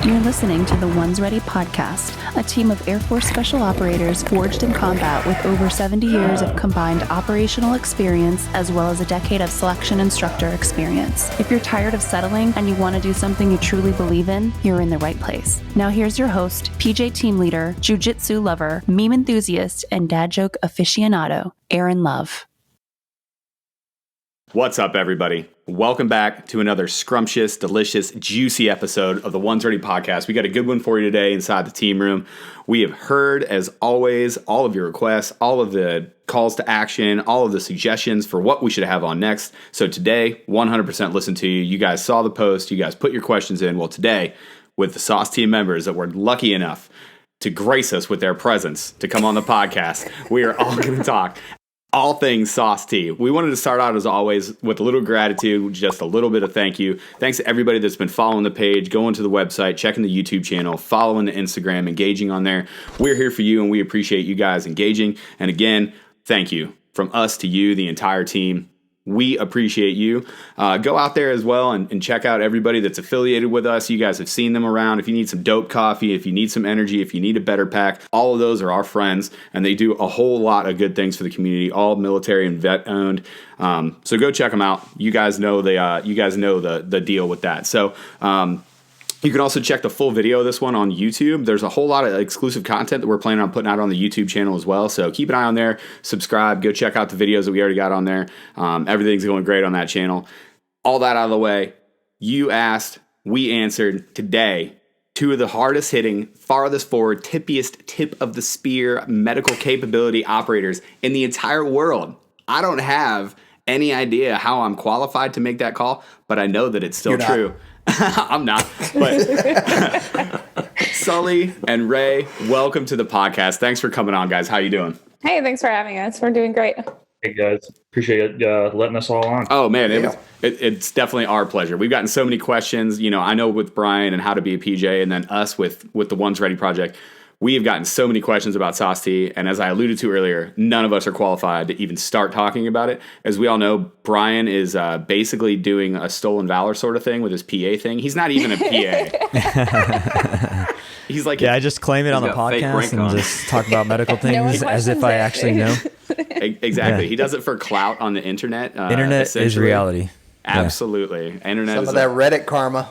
You're listening to the Ones Ready podcast, a team of Air Force Special Operators forged in combat with over 70 years of combined operational experience as well as a decade of selection instructor experience. If you're tired of settling and you want to do something you truly believe in, you're in the right place. Now here's your host, PJ team leader, jiu-jitsu lover, meme enthusiast, and dad joke aficionado, Aaron Love. What's up, everybody? Welcome back to another scrumptious, delicious, juicy episode of the Ones Ready podcast. We got a good one for you today inside the team room. We have heard, as always, all of your requests, all of the calls to action, all of the suggestions for what we should have on next. So today, 100% listen to you. You guys saw the post. You guys put your questions in. Well, today, with the SOST team members that were lucky enough to grace us with their presence to come on the podcast, we are all going to talk all things SOST. We wanted to start out, as always, with a little gratitude, just a little bit of thank you. Thanks to everybody that's been following the page, going to the website, checking the YouTube channel, following the Instagram, engaging on there. We're here for you, and we appreciate you guys engaging. And again, thank you from us to you, the entire team. We appreciate you. Go out there as well and check out everybody that's affiliated with us. You guys have seen them around. If you need some dope coffee, if you need some energy, if you need a better pack, all of those are our friends, and they do a whole lot of good things for the community, all military and vet owned. So go check them out. You guys know the deal with that. So you can also check the full video of this one on YouTube. There's a whole lot of exclusive content that we're planning on putting out on the YouTube channel as well. So keep an eye on there, subscribe, go check out the videos that we already got on there. Everything's going great on that channel. All that out of the way, you asked, we answered today. Two of the hardest hitting, farthest forward, tippiest tip of the spear medical capability operators in the entire world. I don't have any idea how I'm qualified to make that call, but I know that it's still true. I'm not, but Sully and Rae, welcome to the podcast. Thanks for coming on, guys. How you doing? Hey, thanks for having us. We're doing great. Hey, guys. Appreciate letting us all on. Oh, man, it's definitely our pleasure. We've gotten so many questions. You know, I know with Brian and how to be a PJ, and then us with the Ones Ready project, we have gotten so many questions about SOST, and as I alluded to earlier, none of us are qualified to even start talking about it. As we all know, Brian is basically doing a stolen valor sort of thing with his PA thing. He's not even a PA. He's like, I just claim it on the podcast and just talk about medical things as if I actually know. Exactly. Yeah. He does it for clout on the internet. Internet is reality. Absolutely. Internet Some of that Reddit karma.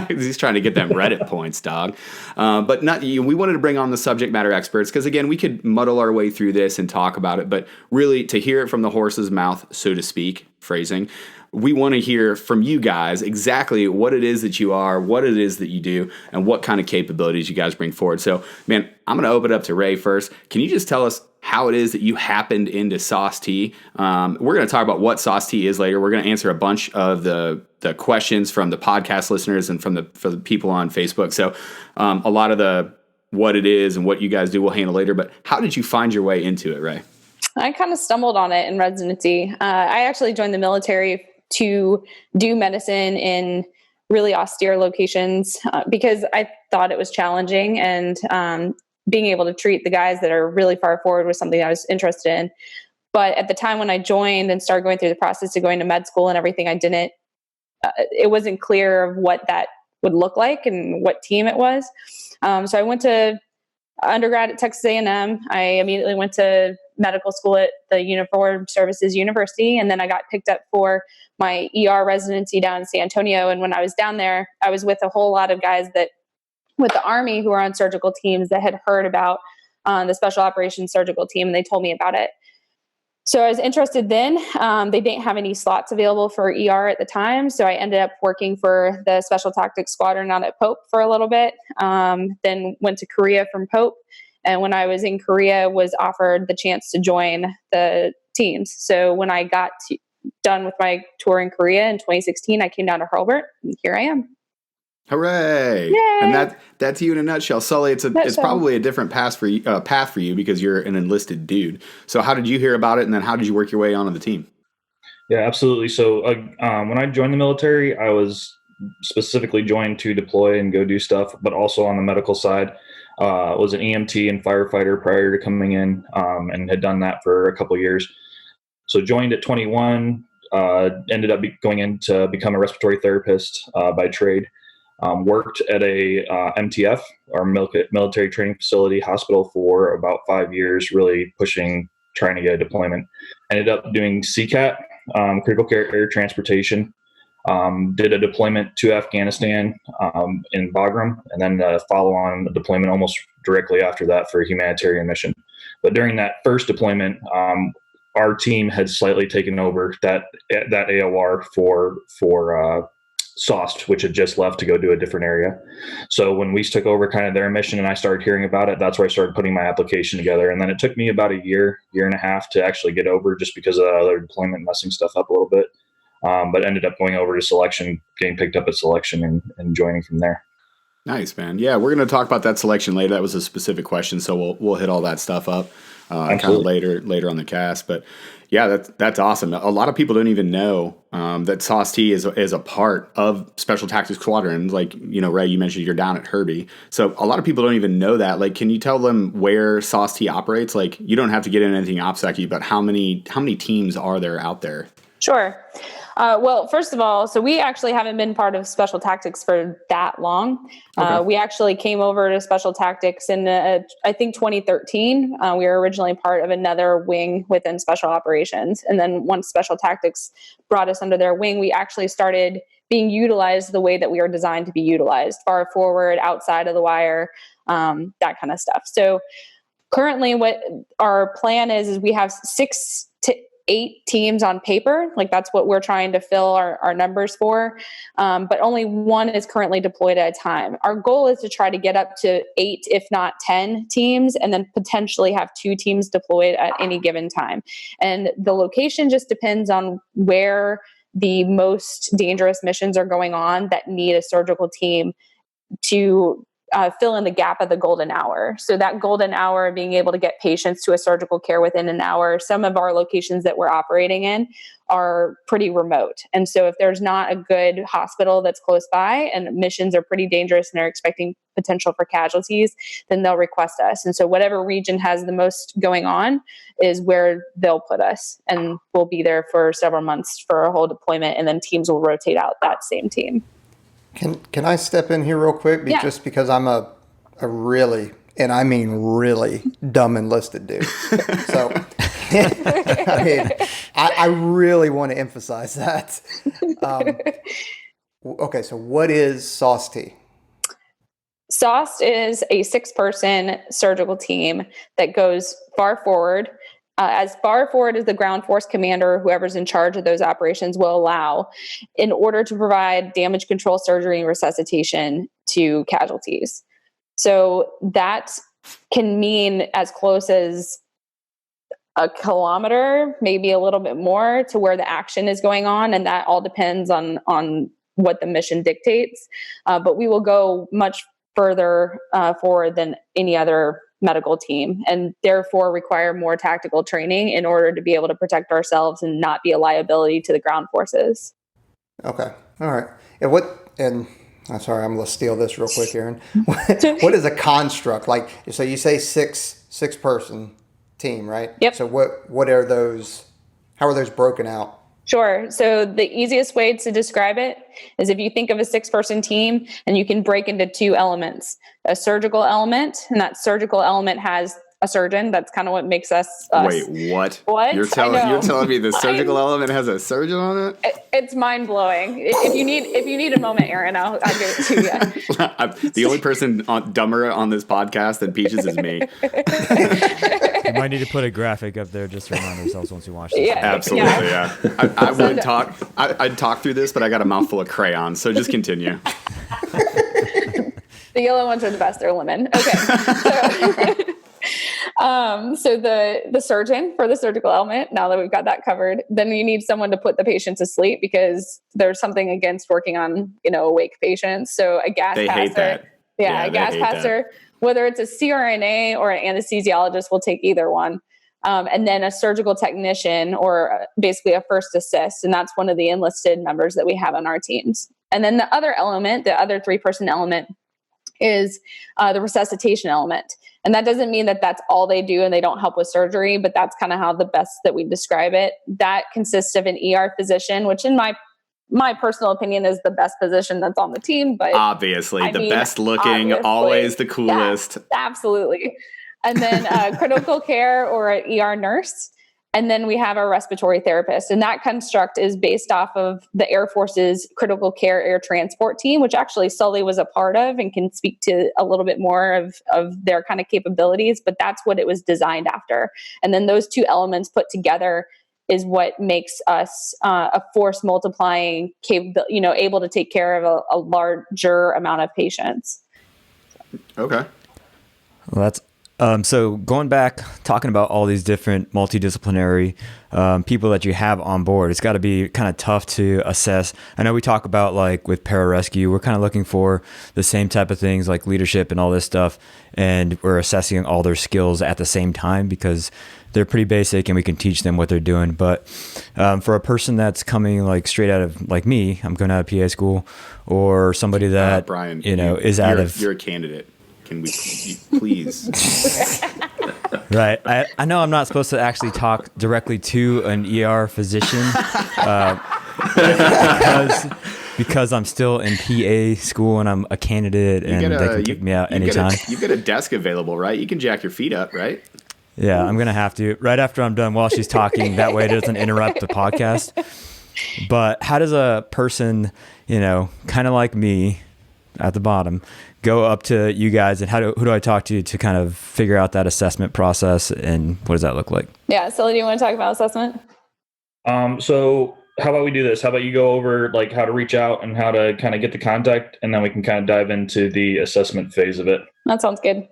He's trying to get them Reddit points, dog. But we wanted to bring on the subject matter experts because, again, we could muddle our way through this and talk about it. But really, to hear it from the horse's mouth, so to speak, phrasing, we want to hear from you guys exactly what it is that you are, what it is that you do, and what kind of capabilities you guys bring forward. So, man, I'm going to open it up to Rae first. Can you just tell us how it is that you happened into SOST? We're going to talk about what SOST is later. We're going to answer a bunch of the questions from the podcast listeners and from the people on Facebook. So a lot of what it is and what you guys do we'll handle later. But how did you find your way into it, Rae? I kind of stumbled on it in residency. I actually joined the military to do medicine in really austere locations because I thought it was challenging, and being able to treat the guys that are really far forward was something I was interested in. But at the time when I joined and started going through the process of going to med school and everything, it wasn't clear of what that would look like and what team it was. So I went to undergrad at Texas A&M. I immediately went to medical school at the Uniformed Services University, and then I got picked up for my ER residency down in San Antonio. And when I was down there, I was with a whole lot of guys with the Army who were on surgical teams that had heard about the Special Operations Surgical Team, and they told me about it. So I was interested then. They didn't have any slots available for ER at the time, so I ended up working for the Special Tactics Squadron out at Pope for a little bit, then went to Korea from Pope. And when I was in Korea, was offered the chance to join the teams. So when I got done with my tour in Korea in 2016, I came down to Hurlburt, and here I am. Hooray! Yay! And that's you in a nutshell. Sully, it's probably a different path for you because you're an enlisted dude. So how did you hear about it, and then how did you work your way onto the team? Yeah, absolutely. So when I joined the military, I was specifically joined to deploy and go do stuff, but also on the medical side. Was an EMT and firefighter prior to coming in, and had done that for a couple of years. So joined at 21, ended up going in to become a respiratory therapist by trade. Worked at a MTF, our military training facility hospital, for about 5 years, really trying to get a deployment. Ended up doing CCAT, critical care air transportation. Did a deployment to Afghanistan in Bagram, and then follow on a deployment almost directly after that for a humanitarian mission. But during that first deployment, our team had slightly taken over that AOR for SOST, which had just left to go do a different area. So when we took over kind of their mission and I started hearing about it, that's where I started putting my application together. And then it took me about a year and a half to actually get over, just because of the other deployment messing stuff up a little bit. But ended up going over to selection, getting picked up at selection, and joining from there. Nice, man. Yeah, we're going to talk about that selection later. That was a specific question, so we'll hit all that stuff up kind of later on the cast. But yeah, that's awesome. A lot of people don't even know that SOST is a part of Special Tactics Squadron. Like, Rae, you mentioned you're down at Herbie, so a lot of people don't even know that. Like, can you tell them where SOST operates? Like, you don't have to get into anything OPSEC, but how many teams are there out there? Sure. Well, first of all, so we actually haven't been part of Special Tactics for that long. Okay. We actually came over to Special Tactics in, I think, 2013. We were originally part of another wing within Special Operations. And then once Special Tactics brought us under their wing, we actually started being utilized the way that we are designed to be utilized: far forward, outside of the wire, that kind of stuff. So currently what our plan is we have 6 to 8 teams on paper. Like, that's what we're trying to fill our numbers for. But only 1 is currently deployed at a time. Our goal is to try to get up to 8, if not 10 teams, and then potentially have 2 teams deployed at any given time. And the location just depends on where the most dangerous missions are going on that need a surgical team to fill in the gap of the golden hour. So that golden hour, being able to get patients to a surgical care within an hour, some of our locations that we're operating in are pretty remote. And so if there's not a good hospital that's close by and missions are pretty dangerous and they're expecting potential for casualties, then they'll request us. And so whatever region has the most going on is where they'll put us. And we'll be there for several months for a whole deployment, and then teams will rotate out that same team. Can I step in here real quick? Yeah. Just because I'm a really, and I mean really, dumb enlisted dude. So, I really want to emphasize that. Okay, so what is SOST? SOST is a 6-person surgical team that goes far forward. As far forward as the ground force commander, whoever's in charge of those operations, will allow, in order to provide damage control, surgery, and resuscitation to casualties. So that can mean as close as a kilometer, maybe a little bit more, to where the action is going on. And that all depends on what the mission dictates. But we will go much further forward than any other medical team, and therefore require more tactical training in order to be able to protect ourselves and not be a liability to the ground forces. Okay. All right. And I'm sorry, I'm going to steal this real quick, Aaron. What is a construct? Like, so you say six person team, right? Yep. So what are those, how are those broken out? Sure. So the easiest way to describe it is if you think of a 6-person team, and you can break into 2 elements: a surgical element, and that surgical element has a surgeon. That's kind of what makes us us. Wait, what? What? You're telling me the surgical element has a surgeon on it? It's mind blowing. If you need a moment, Aaron, I'll give it to you. The only person dumber on this podcast than Peaches is me. You might need to put a graphic up there just to remind ourselves once we watch this. Yeah, absolutely. Yeah. I would talk. I'd talk through this, but I got a mouthful of crayons, so just continue. The yellow ones are the best. They're lemon. Okay. So the surgeon for the surgical element, now that we've got that covered, then you need someone to put the patient to sleep, because there's something against working on, awake patients. So a gas they passer. Hate that. Yeah, a gas passer, whether it's a CRNA or an anesthesiologist, will take either one. And then a surgical technician, or basically a first assist. And that's one of the enlisted members that we have on our teams. And then the other element, the other 3-person element, is the resuscitation element. And that doesn't mean that that's all they do and they don't help with surgery, but that's kind of how the best that we describe it. That consists of an ER physician, which in my my personal opinion is the best position that's on the team, but obviously the best looking, always the coolest. Yeah, absolutely. And then critical care or an ER nurse. And then we have our respiratory therapist. And that construct is based off of the Air Force's critical care air transport team, which actually Sully was a part of and can speak to a little bit more of their kind of capabilities. But that's what it was designed after. And then those two elements put together is what makes us a force multiplying able to take care of a larger amount of patients. Okay. Well, that's so going back, talking about all these different multidisciplinary people that you have on board, it's got to be kind of tough to assess. I know we talk about like with pararescue, we're kind of looking for the same type of things like leadership and all this stuff. And we're assessing all their skills at the same time because they're pretty basic and we can teach them what they're doing. But for a person that's coming like straight out of like me, I'm going out of PA school, or somebody that, Brian, is out of... You're a candidate. Can we please? Right. I know I'm not supposed to actually talk directly to an ER physician because I'm still in PA school and I'm a candidate and they can kick me out anytime. You've got a desk available, right? You can jack your feet up, right? Yeah, I'm going to have to right after I'm done while she's talking. That way it doesn't interrupt the podcast. But how does a person, kind of like me at the bottom, go up to you guys, and who do I talk to kind of figure out that assessment process, and what does that look like? Yeah. Sully, do you want to talk about assessment? So how about we do this? How about you go over like how to reach out and how to kind of get the contact, and then we can kind of dive into the assessment phase of it. That sounds good.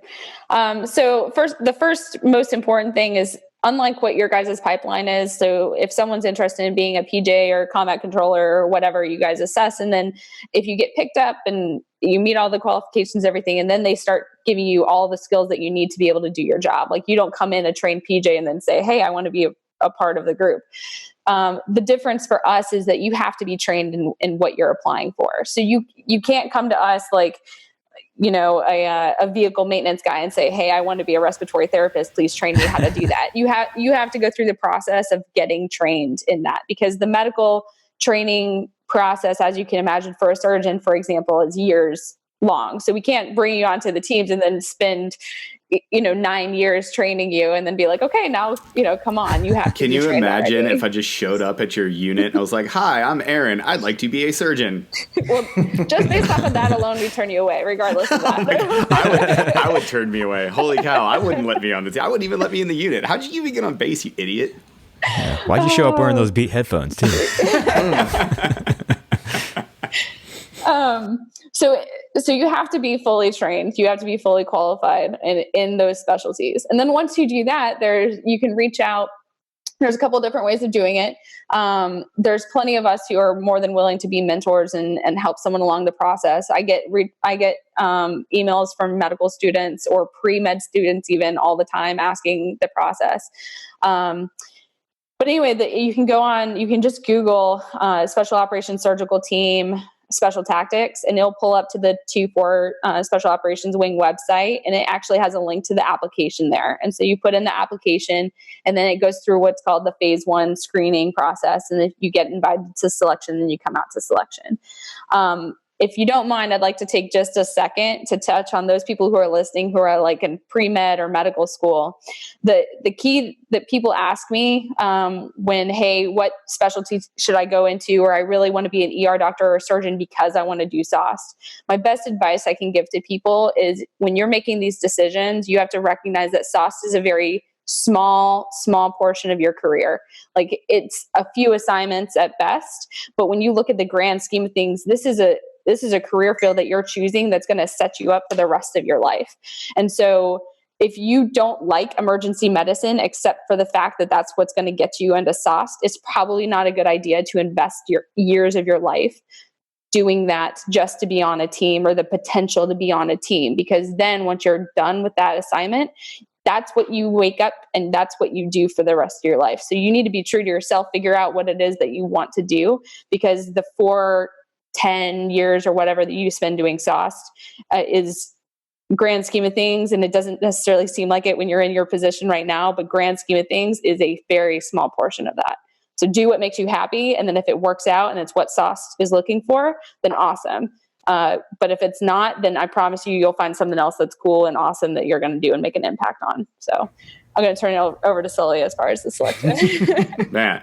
So the first most important thing is, unlike what your guys' pipeline is, so if someone's interested in being a PJ or combat controller or whatever, you guys assess. And then if you get picked up and you meet all the qualifications, everything, and then they start giving you all the skills that you need to be able to do your job. Like you don't come in a trained PJ and then say, hey, I want to be a part of the group. The difference for us is that you have to be trained in what you're applying for. So you can't come to us like, a vehicle maintenance guy and say, hey, I want to be a respiratory therapist. Please train me how to do that. You have to go through the process of getting trained in that, because the medical training process, as you can imagine, for a surgeon, for example, is years long. So we can't bring you onto the teams and then spend 9 years training you and then be like, okay, now, come on, you have to. Can you imagine if I just showed up at your unit and I was like, hi, I'm Aaron. I'd like to be a surgeon. Well, just based off of that alone, we turn you away, regardless of that. I would turn me away. Holy cow. I wouldn't let me on the team. I wouldn't even let me in the unit. How'd you even get on base, you idiot? Yeah. Why'd you show up wearing those Beat headphones too? So you have to be fully trained. You have to be fully qualified in those specialties. And then once you do that, you can reach out. There's a couple of different ways of doing it. There's plenty of us who are more than willing to be mentors and help someone along the process. I get emails from medical students or pre-med students even all the time asking the process. But anyway, you can just Google Special Operations Surgical Team Special Tactics, and it'll pull up to the 2-4 Special Operations Wing website, and it actually has a link to the application there. And so you put in the application, and then it goes through what's called the phase 1 screening process. And if you get invited to selection, then you come out to selection. If you don't mind, I'd like to take just a second to touch on those people who are listening who are like in pre-med or medical school. The key that people ask me when, hey, what specialty should I go into? Or I really want to be an ER doctor or a surgeon because I want to do SOST. My best advice I can give to people is when you're making these decisions, you have to recognize that SOST is a very small portion of your career. Like it's a few assignments at best. But when you look at the grand scheme of things, this is a career field that you're choosing that's going to set you up for the rest of your life. And so if you don't like emergency medicine, except for the fact that that's what's going to get you into SOST, it's probably not a good idea to invest your years of your life doing that just to be on a team or the potential to be on a team. Because then once you're done with that assignment, that's what you wake up and that's what you do for the rest of your life. So you need to be true to yourself, figure out what it is that you want to do, because the 10 years or whatever that you spend doing SOST is grand scheme of things. And it doesn't necessarily seem like it when you're in your position right now, but grand scheme of things is a very small portion of that. So do what makes you happy. And then if it works out and it's what SOST is looking for, then awesome. But if it's not, then I promise you'll find something else that's cool and awesome that you're going to do and make an impact on. So I'm going to turn it over to Sully as far as the selection. Man,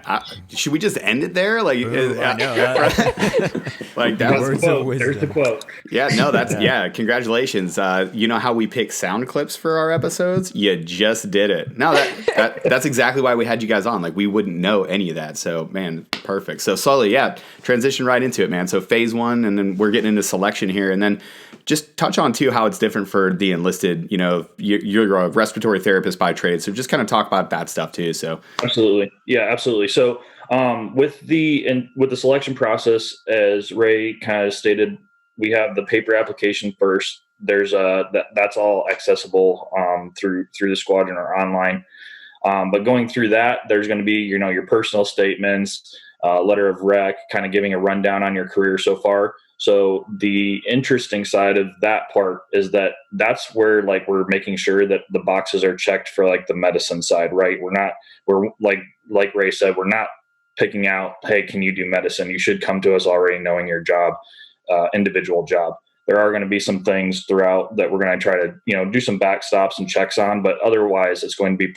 should we just end it there? Like, I know that. like that was There's the quote. Yeah, no, congratulations. You know how we pick sound clips for our episodes? You just did it. No, that's exactly why we had you guys on. Like, we wouldn't know any of that. So, man, perfect. So, Sully, transition right into it, man. So, phase 1, and then we're getting into selection here. And then just touch on, too, how it's different for the enlisted. You know, you're a respiratory therapist by trade. So, just kind of talk about that stuff, too. So, absolutely. Yeah, absolutely. So, with the selection process, as Rae kind of stated, we have the paper application first. There's that's all accessible through the squadron or online. But going through that, there's going to be your personal statements, letter of rec, kind of giving a rundown on your career so far. So the interesting side of that part is that's where we're making sure that the boxes are checked for the medicine side, right? We're like Rae said, we're not picking out, hey, can you do medicine? You should come to us already knowing your job, individual job. There are going to be some things throughout that we're going to try to, do some backstops and checks on, but otherwise it's going to be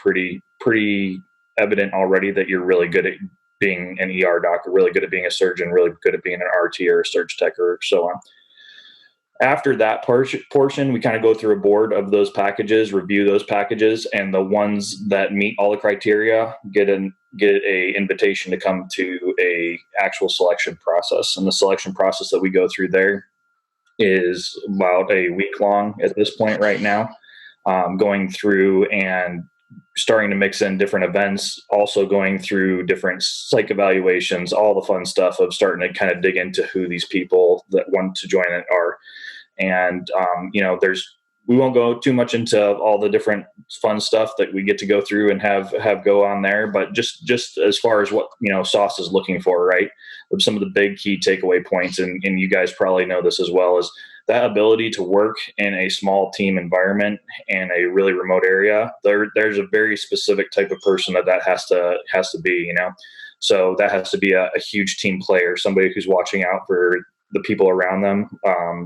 pretty evident already that you're really good at being an ER doctor, really good at being a surgeon, really good at being an RT or a surge tech or so on. After that portion, we kind of go through a board of those packages, review those packages, and the ones that meet all the criteria get an invitation to come to a actual selection process. And the selection process that we go through there is about a week long at this point right now, going through and starting to mix in different events, also going through different psych evaluations, all the fun stuff of starting to kind of dig into who these people that want to join it are. And, we won't go too much into all the different fun stuff that we get to go through and have go on there, but just as far as what, SOST is looking for, right? With some of the big key takeaway points, and you guys probably know this as well, is that ability to work in a small team environment in a really remote area. There's a very specific type of person that has to be, so that has to be a huge team player, somebody who's watching out for the people around them,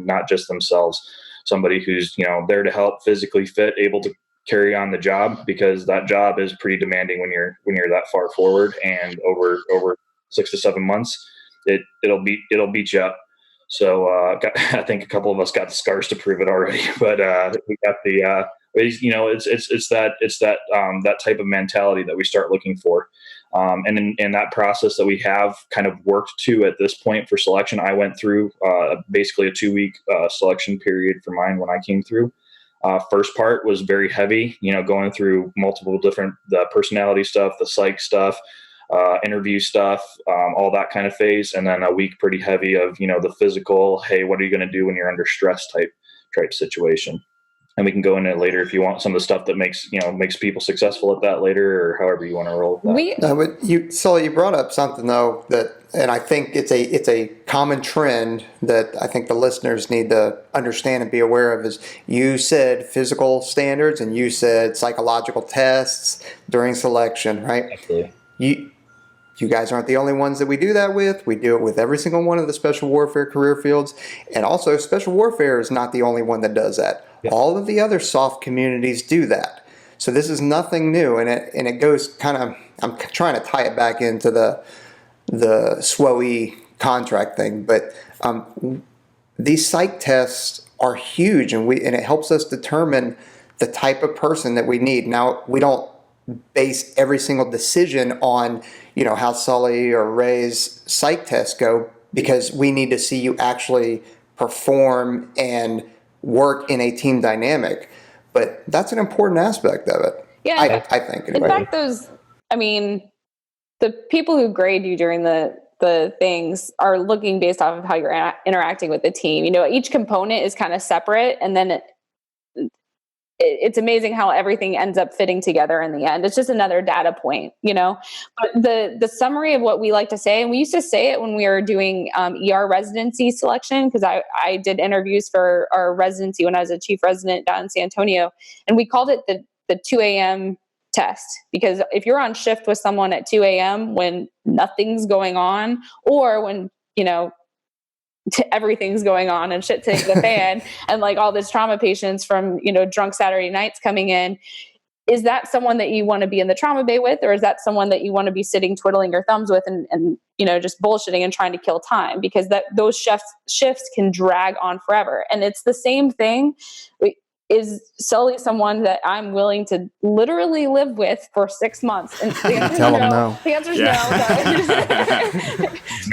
not just themselves. Somebody who's, there to help, physically fit, able to carry on the job, because that job is pretty demanding when you're that far forward, and over 6 to 7 months, it'll beat you up. So I think a couple of us got the scars to prove it already, but we got the it's that type of mentality that we start looking for. And in that process that we have kind of worked to at this point for selection, I went through basically a 2-week selection period for mine when I came through. First part was very heavy, going through multiple different, the personality stuff, the psych stuff, interview stuff, all that kind of phase. And then a week pretty heavy of, the physical, hey, what are you going to do when you're under stress type situation? And we can go into it later if you want some of the stuff that makes people successful at that later, or however you want to roll with that. But Sully, you brought up something though and I think it's a common trend that I think the listeners need to understand and be aware of, is you said physical standards and you said psychological tests during selection, right? Absolutely. You guys aren't the only ones that we do that with. We do it with every single one of the special warfare career fields. And also, special warfare is not the only one that does that. Yeah. All of the other soft communities do that. So this is nothing new. And it goes kind of, I'm trying to tie it back into the SWOE contract thing. But these psych tests are huge, and it helps us determine the type of person that we need. Now, we don't base every single decision on, how Sully or Rae's psych tests go, because we need to see you actually perform and work in a team dynamic. But that's an important aspect of it. Yeah, I think. Anyway. In fact, the people who grade you during the things are looking based off of how you're interacting with the team. Each component is kind of separate, and then it's amazing how everything ends up fitting together in the end. It's just another data point, but the summary of what we like to say, and we used to say it when we were doing ER residency selection, because I did interviews for our residency when I was a chief resident down in San Antonio, and we called it the 2 a.m. test, because if you're on shift with someone at 2 a.m. when nothing's going on, or when, everything's going on and shit takes the fan and like all this trauma patients from, drunk Saturday nights coming in, is that someone that you want to be in the trauma bay with, or is that someone that you want to be sitting twiddling your thumbs with and just bullshitting and trying to kill time? Because those shifts can drag on forever. And it's the same thing. Is Sully someone that I'm willing to literally live with for 6 months? And the answer Tell is them no. no. The answer is no.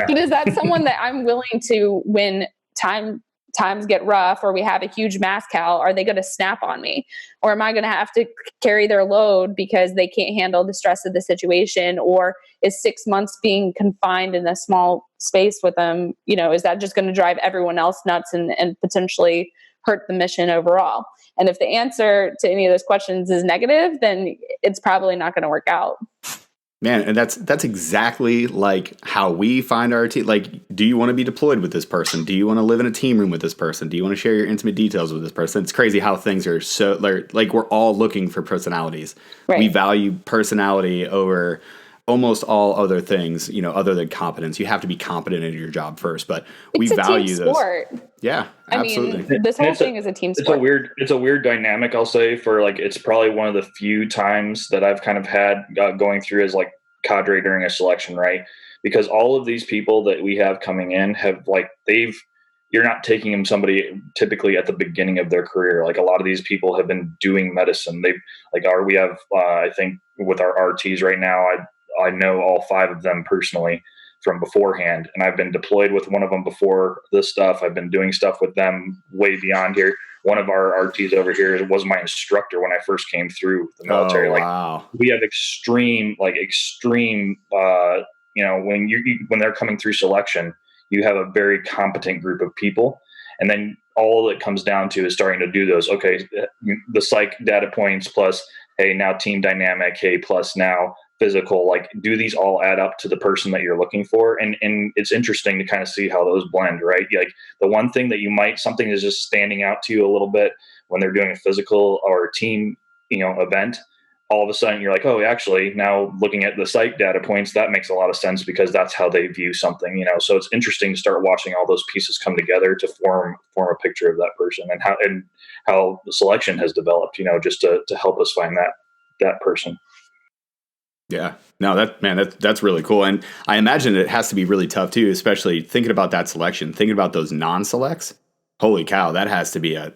But is that someone that I'm willing to, when times get rough or we have a huge mass cal, are they going to snap on me? Or am I going to have to carry their load because they can't handle the stress of the situation? Or is 6 months being confined in a small space with them, is that just going to drive everyone else nuts and potentially hurt the mission overall? And if the answer to any of those questions is negative, then it's probably not going to work out. Man, and that's exactly like how we find our team. Like, do you want to be deployed with this person? Do you want to live in a team room with this person? Do you want to share your intimate details with this person? It's crazy how things are so like we're all looking for personalities. Right. We value personality over almost all other things, other than competence. You have to be competent in your job first, but we value those. Sport. Yeah, absolutely. I mean, this whole thing is a team sport. It's a weird dynamic, I'll say, for like, it's probably one of the few times that I've kind of had going through as like cadre during a selection, right? Because all of these people that we have coming in have like, you're not taking them somebody typically at the beginning of their career. Like a lot of these people have been doing medicine. We have, I think with our RTs right now, I know all 5 of them personally from beforehand, and I've been deployed with one of them before this stuff. I've been doing stuff with them way beyond here. One of our RTs over here was my instructor when I first came through the military. Wow. We have extreme, when they're coming through selection, you have a very competent group of people. And then all it comes down to is starting to do those, okay, the psych data points plus, hey, now team dynamic, hey, plus now physical, like, do these all add up to the person that you're looking for? And it's interesting to kind of see how those blend, right? Like the one thing that something is just standing out to you a little bit when they're doing a physical or a team, event, all of a sudden you're like, oh, actually now looking at the psych data points, that makes a lot of sense because that's how they view something, so it's interesting to start watching all those pieces come together to form a picture of that person and how the selection has developed, just to help us find that person. Yeah, no, that's really cool. And I imagine it has to be really tough too, especially thinking about that selection, thinking about those non-selects. Holy cow, that has to be a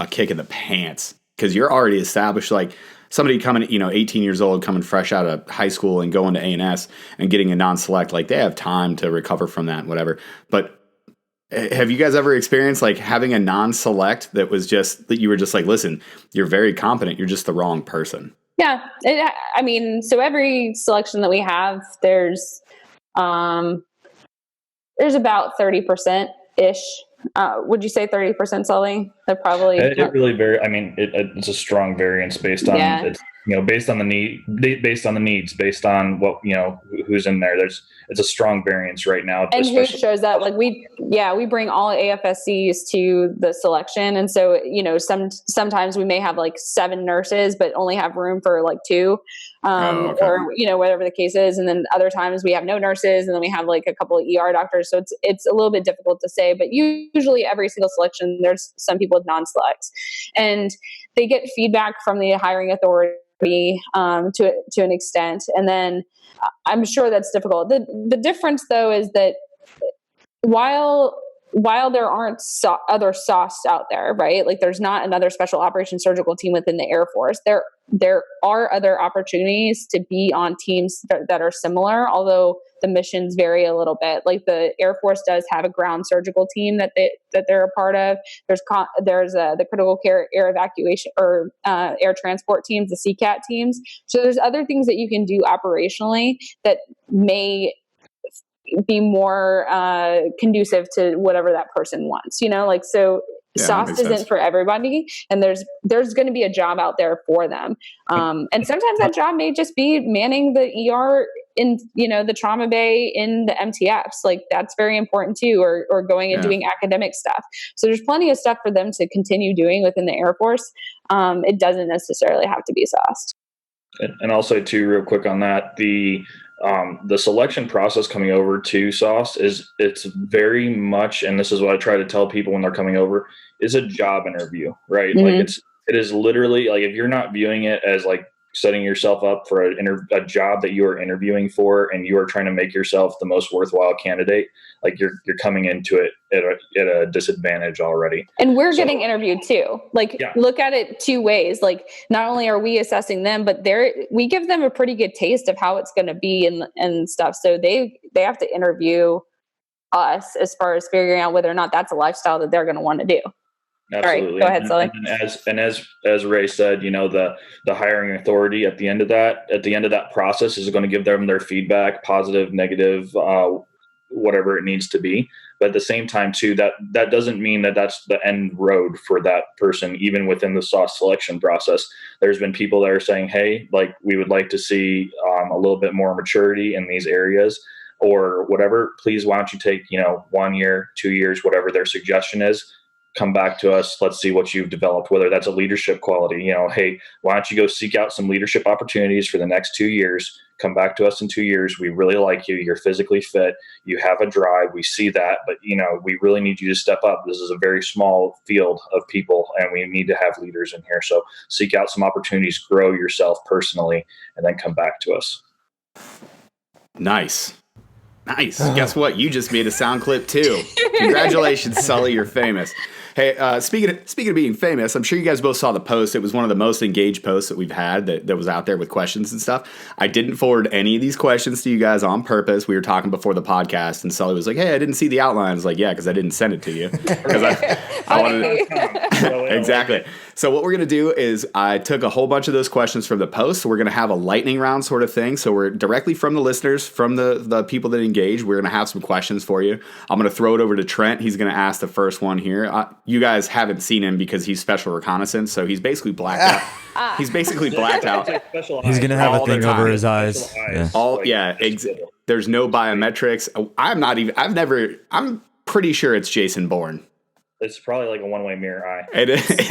kick in the pants because you're already established. Like somebody coming, 18 years old, coming fresh out of high school and going to A&S and getting a non-select, like they have time to recover from that, whatever. But have you guys ever experienced like having a non-select that was just that you were just like, listen, you're very competent, you're just the wrong person? Yeah. So every selection that we have, there's about 30% ish. Would you say 30%, Sully? They're probably it really varies. I mean, it's a strong variance based on it's, based on the needs, based on what who's in there. It's a strong variance right now. And who shows up? Like we bring all AFSCs to the selection, and so sometimes we may have like 7 nurses, but only have room for like 2, okay. or whatever the case is. And then other times we have no nurses, and then we have like a couple of ER doctors. So it's a little bit difficult to say, but usually every single selection there's some people with non-selects, and they get feedback from the hiring authority to an extent, and then I'm sure that's difficult. The difference though is that while there aren't other SOST out there, right? Like there's not another special operations surgical team within the Air Force. There are other opportunities to be on teams that are similar, although the missions vary a little bit. Like the Air Force does have a ground surgical team that they're a part of. There's the critical care air evacuation or air transport teams, the CCAT teams. So there's other things that you can do operationally that may be more conducive to whatever that person wants, so SOST isn't for everybody, and there's going to be a job out there for them, and sometimes that job may just be manning the ER in the trauma bay in the MTFs. Like that's very important too, or going and doing academic stuff. So there's plenty of stuff for them to continue doing within the Air Force. It doesn't necessarily have to be SOST. And I'll say too, real quick on that, the selection process coming over to SOST it's very much, and this is what I try to tell people when they're coming over, is a job interview, right? Mm-hmm. Like it is literally like, if you're not viewing it as like setting yourself up for a job that you are interviewing for, and you are trying to make yourself the most worthwhile candidate, like you're coming into it at a disadvantage already. And we're getting interviewed too. Like, yeah. Look at it two ways. Like, not only are we assessing them, but we give them a pretty good taste of how it's going to be and stuff. So they have to interview us as far as figuring out whether or not that's a lifestyle that they're going to want to do. Absolutely. All right, go ahead, Sully. And as Rae said, the hiring authority at the end of that process is going to give them their feedback, positive, negative, whatever it needs to be. But at the same time too, that doesn't mean that that's the end road for that person. Even within the SOST selection process, there's been people that are saying, hey, like, we would like to see a little bit more maturity in these areas or whatever. Please, why don't you take 1 year, 2 years, whatever their suggestion is. Come back to us. Let's see what you've developed, whether that's a leadership quality. Hey, why don't you go seek out some leadership opportunities for the next 2 years? Come back to us in 2 years. We really like you. You're physically fit. You have a drive. We see that, but we really need you to step up. This is a very small field of people, and we need to have leaders in here. So seek out some opportunities, grow yourself personally, and then come back to us. Nice. Guess what? You just made a sound clip too. Congratulations, Sully. You're famous. Hey, speaking of being famous, I'm sure you guys both saw the post. It was one of the most engaged posts that we've had that was out there with questions and stuff. I didn't forward any of these questions to you guys on purpose. We were talking before the podcast, and Sully was like, "Hey, I didn't see the outline." I was like, "Yeah, because I didn't send it to you." Because I wanted to. Exactly. So what we're going to do is I took a whole bunch of those questions from the post. So we're going to have a lightning round sort of thing. So we're directly from the listeners, from the people that engage. We're going to have some questions for you. I'm going to throw it over to Trent. He's going to ask the first one here. You guys haven't seen him because he's special reconnaissance. So he's basically blacked out. He's basally blacked out. He's going to have a thing over his eyes. Yeah. There's no biometrics. I'm pretty sure it's Jason Bourne. It's probably like a one-way mirror eye. It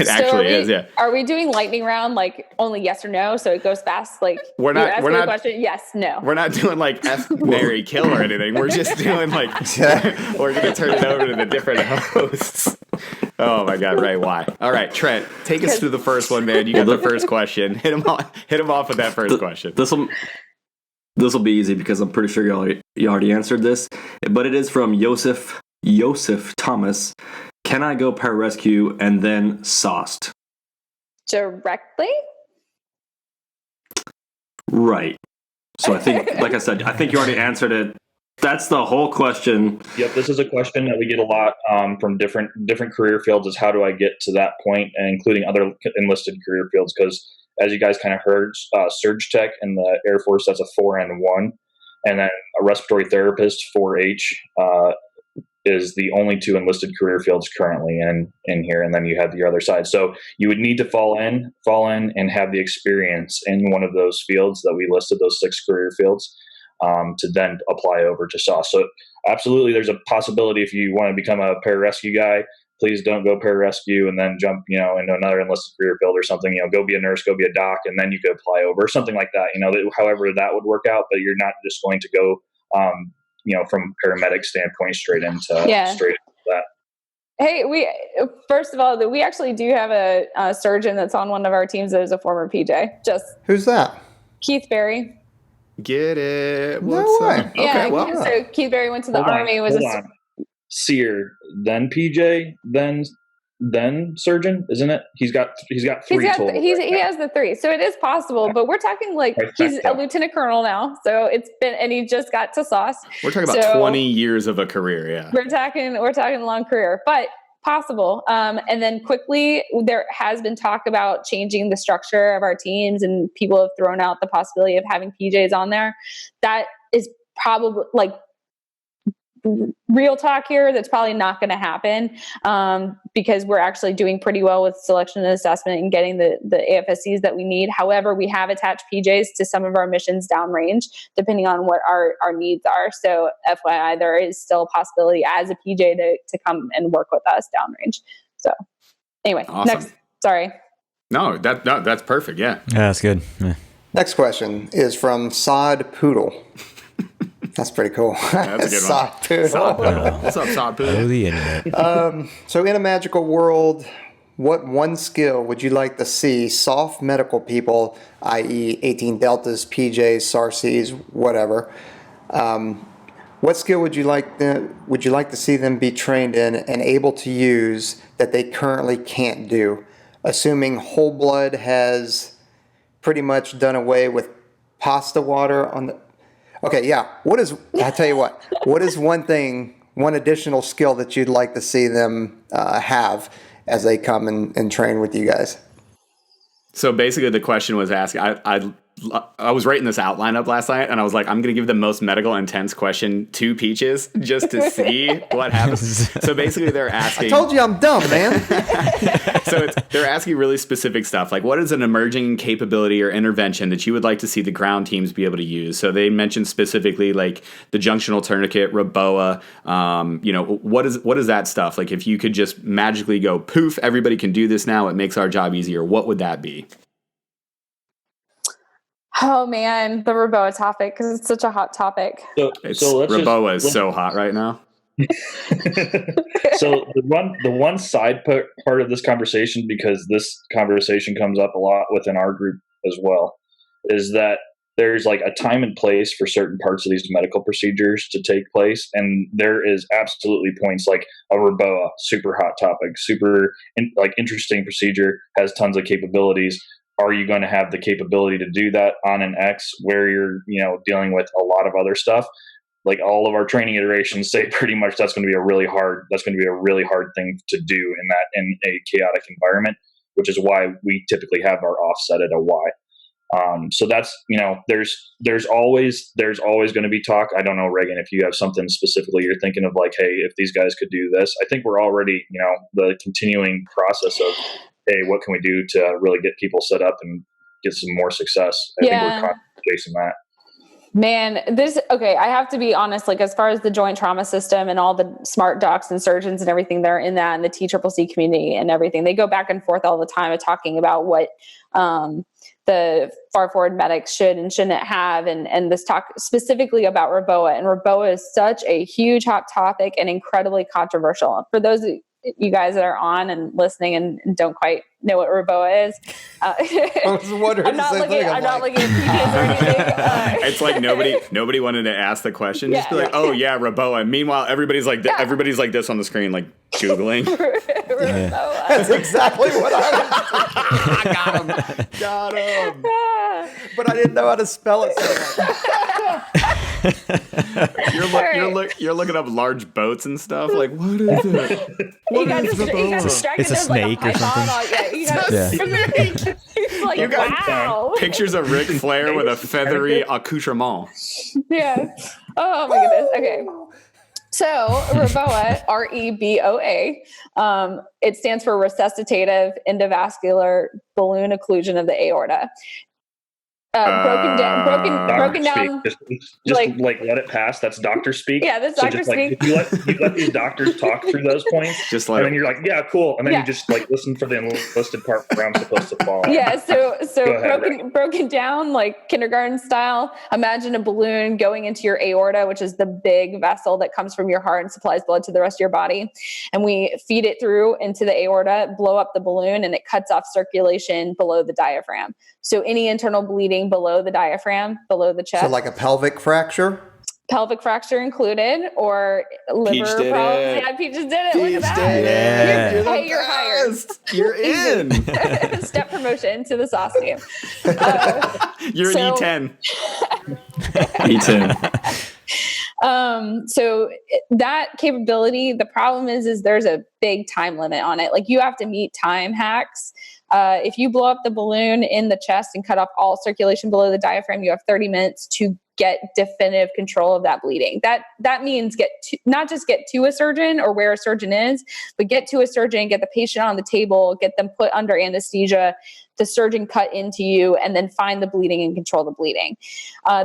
actually is, yeah. Are we doing lightning round, like only yes or no, so it goes fast? Like, we're not a question, yes, no. We're not doing like F, Mary, kill or anything. We're just doing like we're gonna turn it over to the different hosts. Oh my God, Rae, why? All right, Trent, take us through the first one, man. You got the first question. Hit him off with that first question. This will be easy because I'm pretty sure you already answered this, but it is from Joseph Thomas. Can I go pararescue and then SOST? Directly? Right. So I think, like I said, I think you already answered it. That's the whole question. Yep, this is a question that we get a lot from different career fields, is how do I get to that point, and including other enlisted career fields, because as you guys kind of heard, Surge Tech in the Air Force, that's a 4N1, and then a respiratory therapist, 4H, is the only two enlisted career fields currently in here, and then you have the other side. So you would need to fall in and have the experience in one of those fields that we listed, those 6 career fields, to then apply over to SOST. So absolutely, there's a possibility if you want to become a pararescue guy, please don't go pararescue and then jump, into another enlisted career field or something. Go be a nurse, go be a doc, and then you could apply over or something like that. However that would work out, but you're not just going to go, from paramedic standpoint straight into that. Hey, first of all, we actually do have a surgeon that's on one of our teams that is a former PJ. Who's that? Keith Berry. Get it? What's up? Yeah, Okay, so Keith Berry went to the Army. Seer, then PJ, then surgeon, isn't it? He's got 3 total. He has the 3, so it is possible. But we're talking like he's a lieutenant colonel now, so and he just got to SOST. We're talking about 20 years of a career. Yeah, we're talking a long career, but possible. And then quickly, there has been talk about changing the structure of our teams, and people have thrown out the possibility of having PJs on there. That is probably like real talk here. That's probably not going to happen because we're actually doing pretty well with selection and assessment and getting the AFSCs that we need. However, we have attached PJs to some of our missions downrange, depending on what our needs are. So FYI, there is still a possibility as a PJ to come and work with us downrange. So anyway, awesome. Next, sorry. No, that's perfect. Yeah. Yeah, that's good. Yeah. Next question is from Sod Poodle. That's pretty cool. That's a good Sod one. Poodle. Sod Poodle. What's up, Sod Poodle? Oh, the internet. So in a magical world, what one skill would you like to see soft medical people, i.e. 18 Deltas, PJs, SARCs, whatever, what skill would you like to see them be trained in and able to use that they currently can't do? Assuming whole blood has pretty much done away with pasta water on the... Okay, yeah. I tell you what is one additional skill that you'd like to see them have as they come and train with you guys? So basically the question was asked, I was writing this outline up last night and I was like, I'm going to give the most medical intense question to Peaches just to see what happens. So basically they're asking... I told you I'm dumb, man. So they're asking really specific stuff, like what is an emerging capability or intervention that you would like to see the ground teams be able to use? So they mentioned specifically like the junctional tourniquet, Raboa. What is that stuff? Like if you could just magically go poof, everybody can do this now, it makes our job easier. What would that be? Oh man, the Raboa topic, because it's such a hot topic. So Raboa is so hot right now. So the one side part of this conversation, because this conversation comes up a lot within our group as well, is that there's like a time and place for certain parts of these medical procedures to take place, and there is absolutely points like a Raboa, super hot topic, interesting procedure, has tons of capabilities. Are you going to have the capability to do that on an X where you're, dealing with a lot of other stuff? Like all of our training iterations say pretty much that's going to be a really hard thing to do in a chaotic environment, which is why we typically have our offset at a Y. So that's, there's always going to be talk. I don't know, Reagan, if you have something specifically you're thinking of, like, hey, if these guys could do this. I think we're already, the continuing process of, hey, what can we do to really get people set up and get some more success? I think we're constantly chasing that. Man, I have to be honest, like as far as the joint trauma system and all the smart docs and surgeons and everything that are in that and the TCCC community and everything, they go back and forth all the time of talking about what the far forward medics should and shouldn't have. And this talk specifically about Raboa, and Raboa is such a huge hot topic and incredibly controversial. For those of you guys that are on and listening and don't quite know what Raboa is. I was wondering. I'm not looking at Peaches or anything. It's like nobody wanted to ask the question. Just be like, oh yeah, Raboa. Meanwhile, everybody's like this on the screen, like Googling. Raboa. That's exactly what I got him. But I didn't know how to spell it so much. You're looking up large boats and stuff. Like, what is it? It's a snake or something. He's like, You got wow. pictures of Ric Flair with a feathery accoutrement. Yeah. Oh my goodness. Okay. So Raboa, REBOA, it stands for resuscitative endovascular balloon occlusion of the aorta. Broken down. Just like let it pass. That's doctor speak. Yeah, that's doctor speak. You let these doctors talk through those points, and then you're like, yeah, cool, and then you just like listen for the enlisted part where I'm supposed to fall. Yeah, so broken down like kindergarten style. Imagine a balloon going into your aorta, which is the big vessel that comes from your heart and supplies blood to the rest of your body, and we feed it through into the aorta, blow up the balloon, and it cuts off circulation below the diaphragm. So any internal bleeding below the diaphragm, below the chest. So like a pelvic fracture? Pelvic fracture included, or liver problems. Yeah, Peach just did it. Look at that. You're hired. You're in. Step promotion to the SOST team. You're an E10. So that capability, the problem is there's a big time limit on it. Like you have to meet time hacks. If you blow up the balloon in the chest and cut off all circulation below the diaphragm, you have 30 minutes to get definitive control of that bleeding. That means not just get to a surgeon or where a surgeon is, but get to a surgeon, get the patient on the table, get them put under anesthesia, the surgeon cut into you, and then find the bleeding and control the bleeding.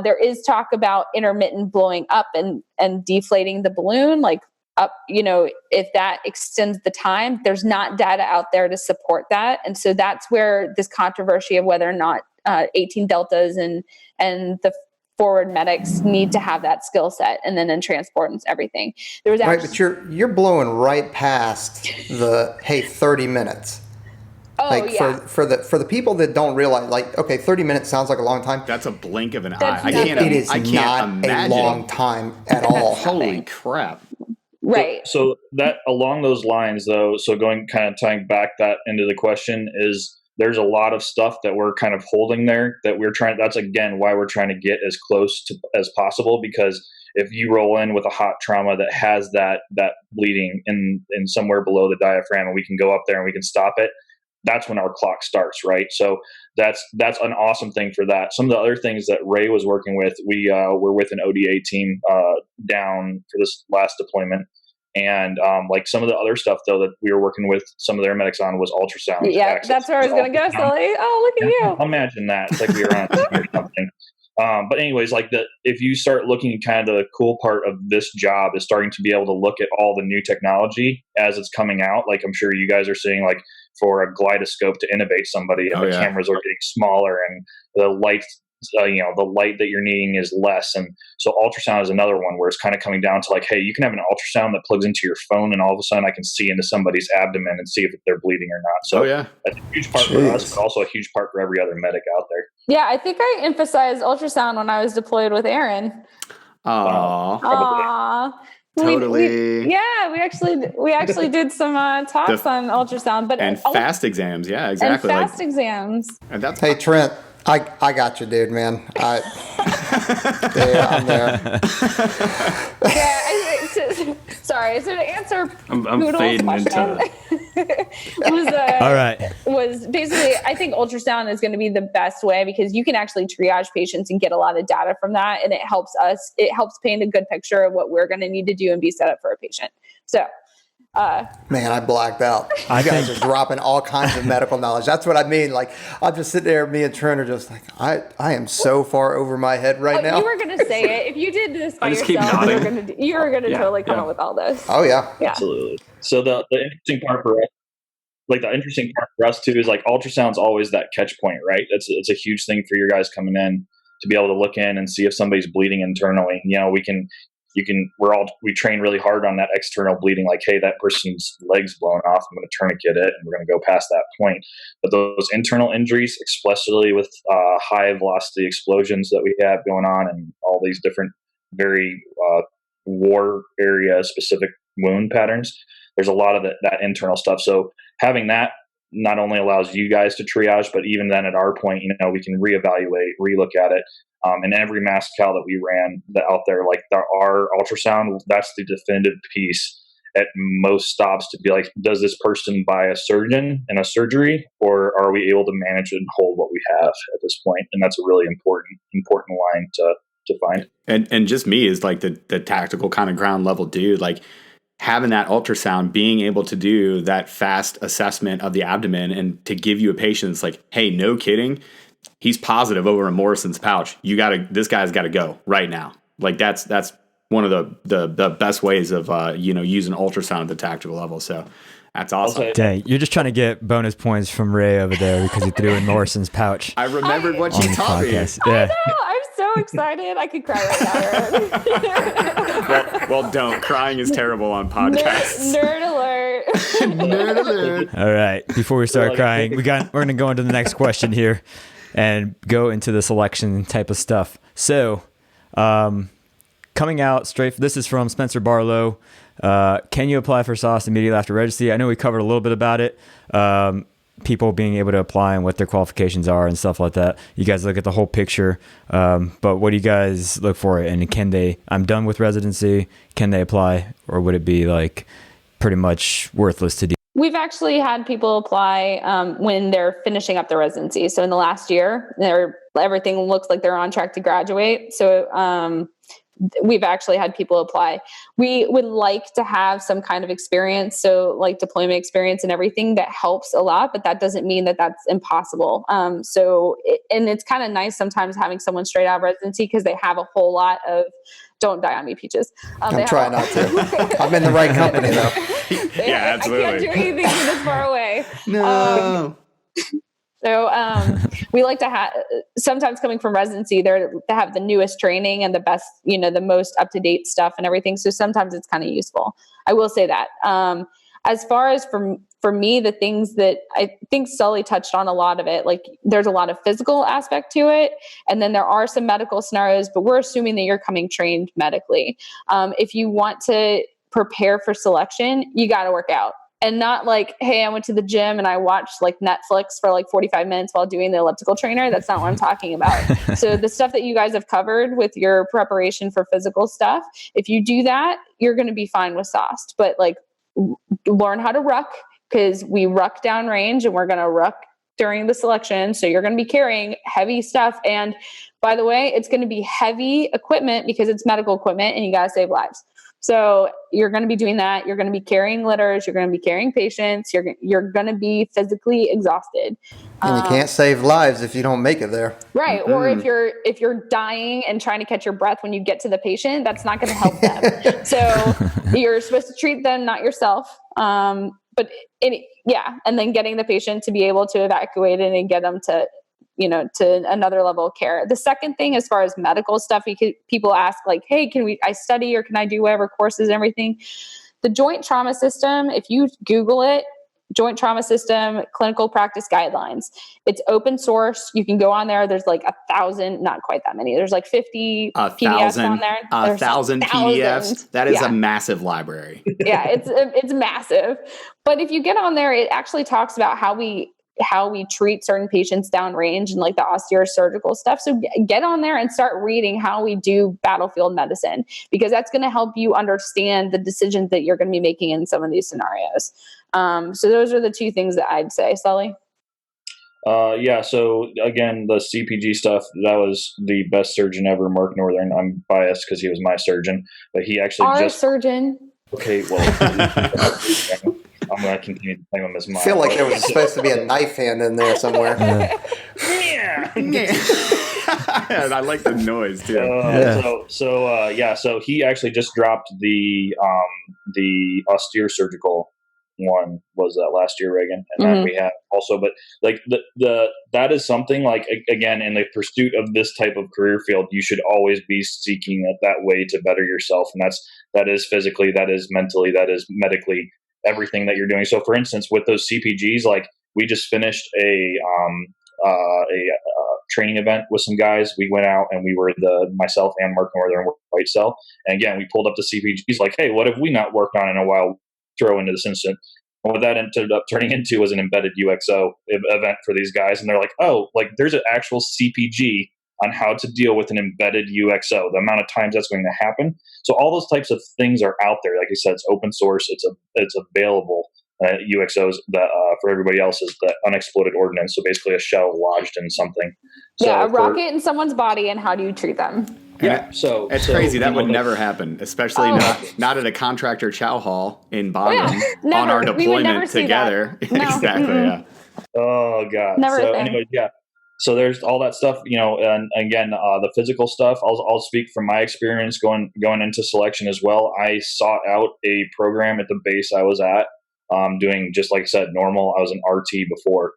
There is talk about intermittent blowing up and deflating the balloon, like up, if that extends the time. There's not data out there to support that. And so that's where this controversy of whether or not 18 deltas and the forward medics need to have that skill set, and then in transport and everything. There was right, but you're blowing right past the 30 minutes. Oh, like yeah. for the people that don't realize, like, okay, 30 minutes sounds like a long time. That's a blink of an That's eye. It is I can't not imagine. a long time at all. Holy crap. Right. So that along those lines, though, so going kind of tying back that into the question is there's a lot of stuff that we're kind of holding there that we're trying. That's again why we're trying to get as close to as possible, because if you roll in with a hot trauma that has that bleeding in somewhere below the diaphragm, and we can go up there and we can stop it, that's when our clock starts, right? So that's an awesome thing for that. Some of the other things that Rae was working with, we were with an ODA team down for this last deployment. And like some of the other stuff, though, that we were working with some of their medics on was ultrasound. Yeah, that's where I was going to go, Sully. Oh, look at you. Imagine that. It's like we were on or something. But anyways, like if you start looking, kind of the cool part of this job is starting to be able to look at all the new technology as it's coming out. Like I'm sure you guys are seeing, like for a glidoscope to intubate somebody, and the cameras are getting smaller, and the light, the light that you're needing is less. And so ultrasound is another one where it's kind of coming down to like, hey, you can have an ultrasound that plugs into your phone, and all of a sudden I can see into somebody's abdomen and see if they're bleeding or not. So that's a huge part for us, but also a huge part for every other medic out there. Yeah, I think I emphasized ultrasound when I was deployed with Aaron. Aww. Totally. We actually did some talks on ultrasound, but fast exams. Yeah, exactly. And fast exams. And that's hey, Trent, I got you, dude, man. I'm there. Sorry. So to answer I'm fading question, all right. was basically, I think ultrasound is going to be the best way, because you can actually triage patients and get a lot of data from that, and it helps paint a good picture of what we're going to need to do and be set up for a patient. So. Man, I blacked out. You guys are dropping all kinds of medical knowledge. That's what I mean. Like, I'm just sitting there, me and Trent are just like, I am so far over my head right now. You were going to say it. If you did this by yourself, you were going to totally come up with all this. Oh, yeah. Absolutely. So the interesting part for us, too, is like ultrasound's always that catch point, right? It's a huge thing for your guys coming in to be able to look in and see if somebody's bleeding internally. We train really hard on that external bleeding, like, hey, that person's leg's blown off, I'm going to tourniquet it, and we're going to go past that point. But those internal injuries, especially with high velocity explosions that we have going on, and all these different very war area specific wound patterns, there's a lot of that internal stuff. So having that not only allows you guys to triage, but even then at our point, we can reevaluate, relook at it. And every mass cal that we ran out there, like our ultrasound, that's the definitive piece at most stops to be like, does this person buy a surgeon and a surgery, or are we able to manage and hold what we have at this point? And that's a really important line to find. And just me is like the tactical kind of ground level dude, like having that ultrasound, being able to do that fast assessment of the abdomen and to give you a patient that's like, hey, no kidding, he's positive over in Morrison's pouch. This guy's got to go right now. Like that's one of the best ways of using ultrasound at the tactical level. So that's awesome. Dang, you're just trying to get bonus points from Rae over there because you threw in Morrison's pouch. I remembered what she taught me. Yeah. I know. I'm so excited. I could cry right now. well, don't. Crying is terrible on podcasts. Nerd alert. Nerd alert. All right. Before we start crying, we're going to go into the next question here and go into the selection type of stuff. So, coming out straight, this is from Spencer Barlow. Can you apply for SOST immediately after registry? I know we covered a little bit about it. People being able to apply and what their qualifications are and stuff like that. You guys look at the whole picture. But what do you guys look for? And I'm done with residency. Can they apply? Or would it be like pretty much worthless to do? We've actually had people apply when they're finishing up their residency. So in the last year, everything looks like they're on track to graduate. So we've actually had people apply. We would like to have some kind of experience, so like deployment experience and everything. That helps a lot, but that doesn't mean that that's impossible. And it's kind of nice sometimes having someone straight out of residency because they have a whole lot of, don't die on me, Peaches. I'm trying not to. I'm in the right company though. Yeah, absolutely. I can't do anything from this far away. No. So we like to have, sometimes coming from residency, they're to have the newest training and the best, the most up-to-date stuff and everything. So sometimes it's kind of useful. I will say that. As far as for me, the things that I think Sully touched on a lot of it, like there's a lot of physical aspect to it. And then there are some medical scenarios, but we're assuming that you're coming trained medically. If you want to prepare for selection, you got to work out. And not like, hey, I went to the gym and I watched like Netflix for like 45 minutes while doing the elliptical trainer. That's not what I'm talking about. So the stuff that you guys have covered with your preparation for physical stuff, if you do that, you're going to be fine with SOST. But like learn how to ruck, because we ruck downrange and we're going to ruck during the selection. So you're going to be carrying heavy stuff. And by the way, it's going to be heavy equipment because it's medical equipment and you got to save lives. So you're going to be doing that. You're going to be carrying litters. You're going to be carrying patients. You're going to be physically exhausted. And you can't save lives if you don't make it there. Right. Mm-hmm. Or if you're dying and trying to catch your breath when you get to the patient, that's not going to help them. So you're supposed to treat them, not yourself. And then getting the patient to be able to evacuate it and get them to another level of care. The second thing, as far as medical stuff, people ask like, hey, I study or can I do whatever courses and everything? The joint trauma system, if you Google it, joint trauma system, clinical practice guidelines, it's open source. You can go on there. There's like 1,000, not quite that many. There's like 50 PDFs on there. 1,000 PDFs. That is a massive library. Yeah, it's massive. But if you get on there, it actually talks about how we treat certain patients downrange and like the austere surgical stuff. So get on there and start reading how we do battlefield medicine, because that's going to help you understand the decisions that you're going to be making in some of these scenarios. So those are the two things that I'd say. Sully? So again, the CPG stuff, that was the best surgeon ever, Mark Northern. I'm biased because he was my surgeon, but he actually surgeon. Okay, well, I'm going to continue to claim him as mine. I feel like there was supposed to be a knife hand in there somewhere. Yeah. And I like the noise too. So he actually just dropped the austere surgical one, was that last year, Reagan, and then we had also, but like that is something like, again, in the pursuit of this type of career field, you should always be seeking that way to better yourself, and that is physically, that is mentally, that is medically, everything that you're doing. So for instance, with those CPGs, like we just finished a training event with some guys. We went out and we were myself and Mark Northern were White Cell. And again, we pulled up the CPGs like, hey, what have we not worked on in a while? Throw into this instant. And what that ended up turning into was an embedded UXO event for these guys. And they're like, oh, like there's an actual CPG on how to deal with an embedded UXO, the amount of times that's going to happen. So all those types of things are out there. Like you said, it's open source. It's available. UXOs that for everybody else is the unexploded ordnance. So basically a shell lodged in something. So a rocket in someoone's body, and how do you treat them? Yeah, so it's crazy. That would never happen, especially not at a contractor chow hall in Bagram on our deployment together. Exactly. Yeah. Oh God. Never. So anyway, yeah. So there's all that stuff, and again, the physical stuff. I'll speak from my experience going into selection as well. I sought out a program at the base I was at, doing just like I said, normal. I was an RT before,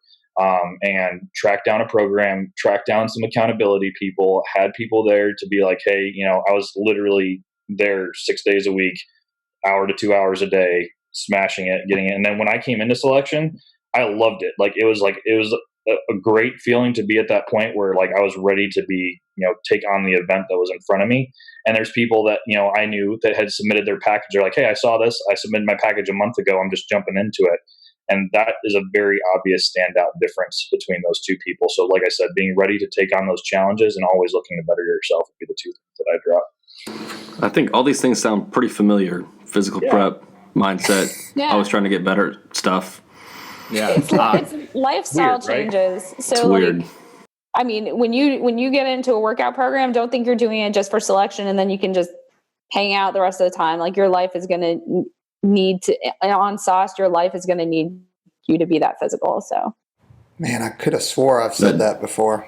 and tracked down a program, tracked down some accountability people, had people there to be like, hey, I was literally there 6 days a week, hour to 2 hours a day, smashing it, getting it. And then when I came into selection, I loved it. It was a great feeling to be at that point where like I was ready to be, take on the event that was in front of me. And there's people that, I knew that had submitted their package. They're like, hey, I saw this. I submitted my package a month ago. I'm just jumping into it. And that is a very obvious standout difference between those two people. So like I said, being ready to take on those challenges and always looking to better yourself would be the two things that I drop. I think all these things sound pretty familiar. Physical prep, mindset, always trying to get better stuff. Yeah, it's lifestyle weird, right? changes. So it's weird. I mean, when you get into a workout program, don't think you're doing it just for selection and then you can just hang out the rest of the time. Like your life is going to need to, on SOST, your life is going to need you to be that physical. So, man, I could have swore I've said that before.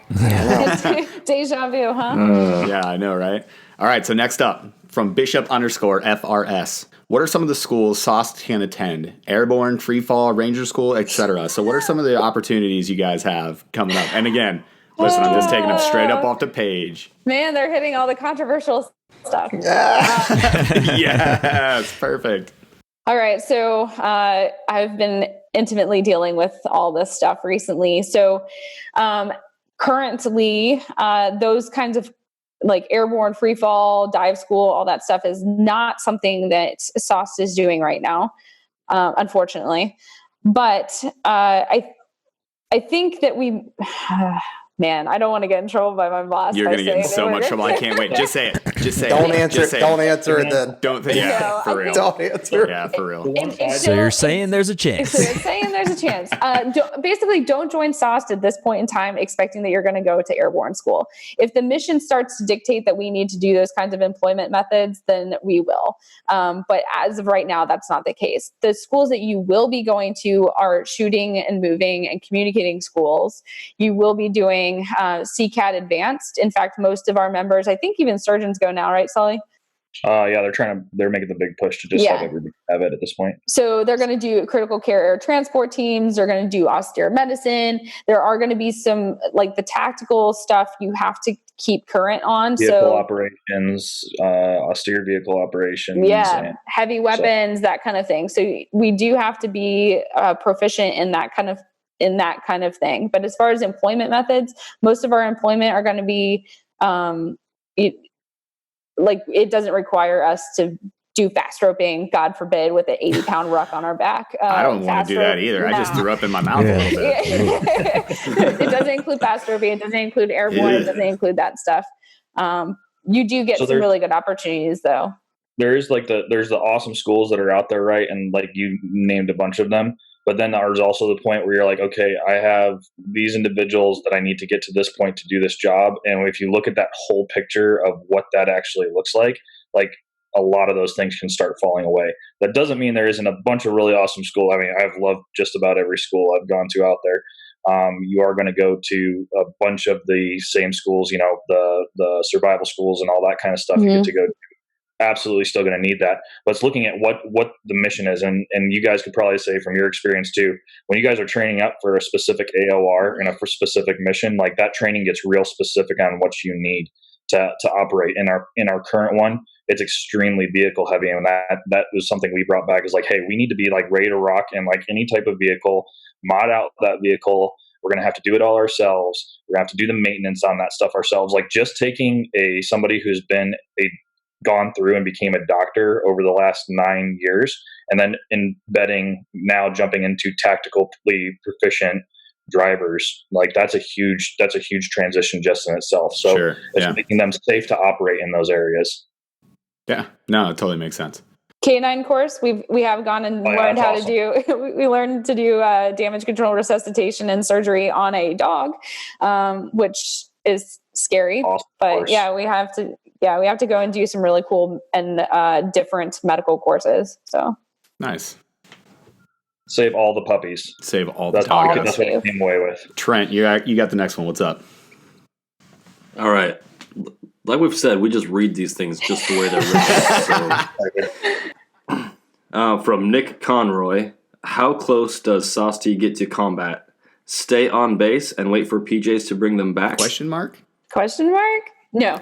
Deja vu, huh? Yeah, I know, right? All right, so next up, from Bishop _FRS. what are some of the schools SOST can attend? Airborne, Free Fall, Ranger School, etc. So what are some of the opportunities you guys have coming up? And again, listen, I'm just taking them straight up off the page. Man, they're hitting all the controversial stuff. Yes, perfect. All right. So I've been intimately dealing with all this stuff recently. So currently, those kinds of like airborne, free fall, dive school, all that stuff is not something that SOST is doing right now, unfortunately. But I think that we... Man, I don't want to get in trouble by my boss. You're going to get in so much trouble. I can't wait. Just say it. Just say Don't it. answer it. Don't answer it then. Don't think. Yeah, for real. Don't answer. Yeah, for real. So you're saying there's a chance. So you're saying there's a chance. Basically, don't join SOST at this point in time expecting that you're going to go to airborne school. If the mission starts to dictate that we need to do those kinds of employment methods, then we will. But as of right now, that's not the case. The schools that you will be going to are shooting and moving and communicating schools. You will be doing CCAT Advanced. In fact, most of our members, I think even surgeons go now, right, Sully? Yeah, they're making the big push to just have everybody have it at this point. So they're going to do critical care air transport teams. They're going to do austere medicine. There are going to be some, like the tactical stuff you have to keep current on. Vehicle operations, austere vehicle operations. Yeah, heavy weapons, that kind of thing. So we do have to be proficient in that kind of thing. But as far as employment methods, most of our employment are going to be it doesn't require us to do fast roping, God forbid, with an 80-pound ruck on our back. I don't want to do that either. I just threw up in my mouth a little bit. It doesn't include fast roping. It doesn't include airborne. It doesn't include that stuff. You do get some really good opportunities, though. There's the awesome schools that are out there, right? And like you named a bunch of them. But then there's also the point where you're like, okay, I have these individuals that I need to get to this point to do this job. And if you look at that whole picture of what that actually looks like a lot of those things can start falling away. That doesn't mean there isn't a bunch of really awesome school. I mean, I've loved just about every school I've gone to out there. You are going to go to a bunch of the same schools, the survival schools and all that kind of stuff you get to go to. Absolutely still going to need that. But it's looking at what the mission is. And you guys could probably say from your experience too, when you guys are training up for a specific AOR and a specific mission, like that training gets real specific on what you need to operate. In our current one, it's extremely vehicle heavy. And that was something we brought back is like, hey, we need to be like ready to rock in like any type of vehicle, mod out that vehicle. We're going to have to do it all ourselves. We're going to have to do the maintenance on that stuff ourselves. Like just taking somebody who's been gone through and became a doctor over the last 9 years, and then now jumping into tactically proficient drivers, like that's a huge transition just in itself. So it's making them safe to operate in those areas. Yeah, no, it totally makes sense. K9 course, we have gone and learned how to do. We learned to do damage control, resuscitation, and surgery on a dog, which is scary. Awesome but course. we have to go and do some really cool and different medical courses. So nice. Save all the puppies. Save all the dogs. That's what I came away with. Trent, you got the next one. What's up? All right. Like we've said, we just read these things just the way they're written. So, from Nick Conroy, how close does SOST get to combat? Stay on base and wait for PJs to bring them back? Question mark? No.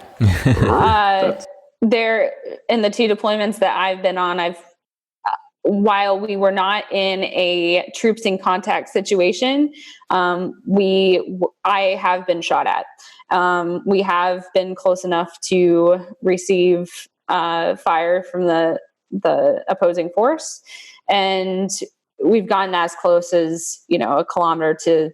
There in the 2 deployments that I've been on, while we were not in a troops in contact situation, I have been shot at. We have been close enough to receive fire from the opposing force, and we've gotten as close as a kilometer to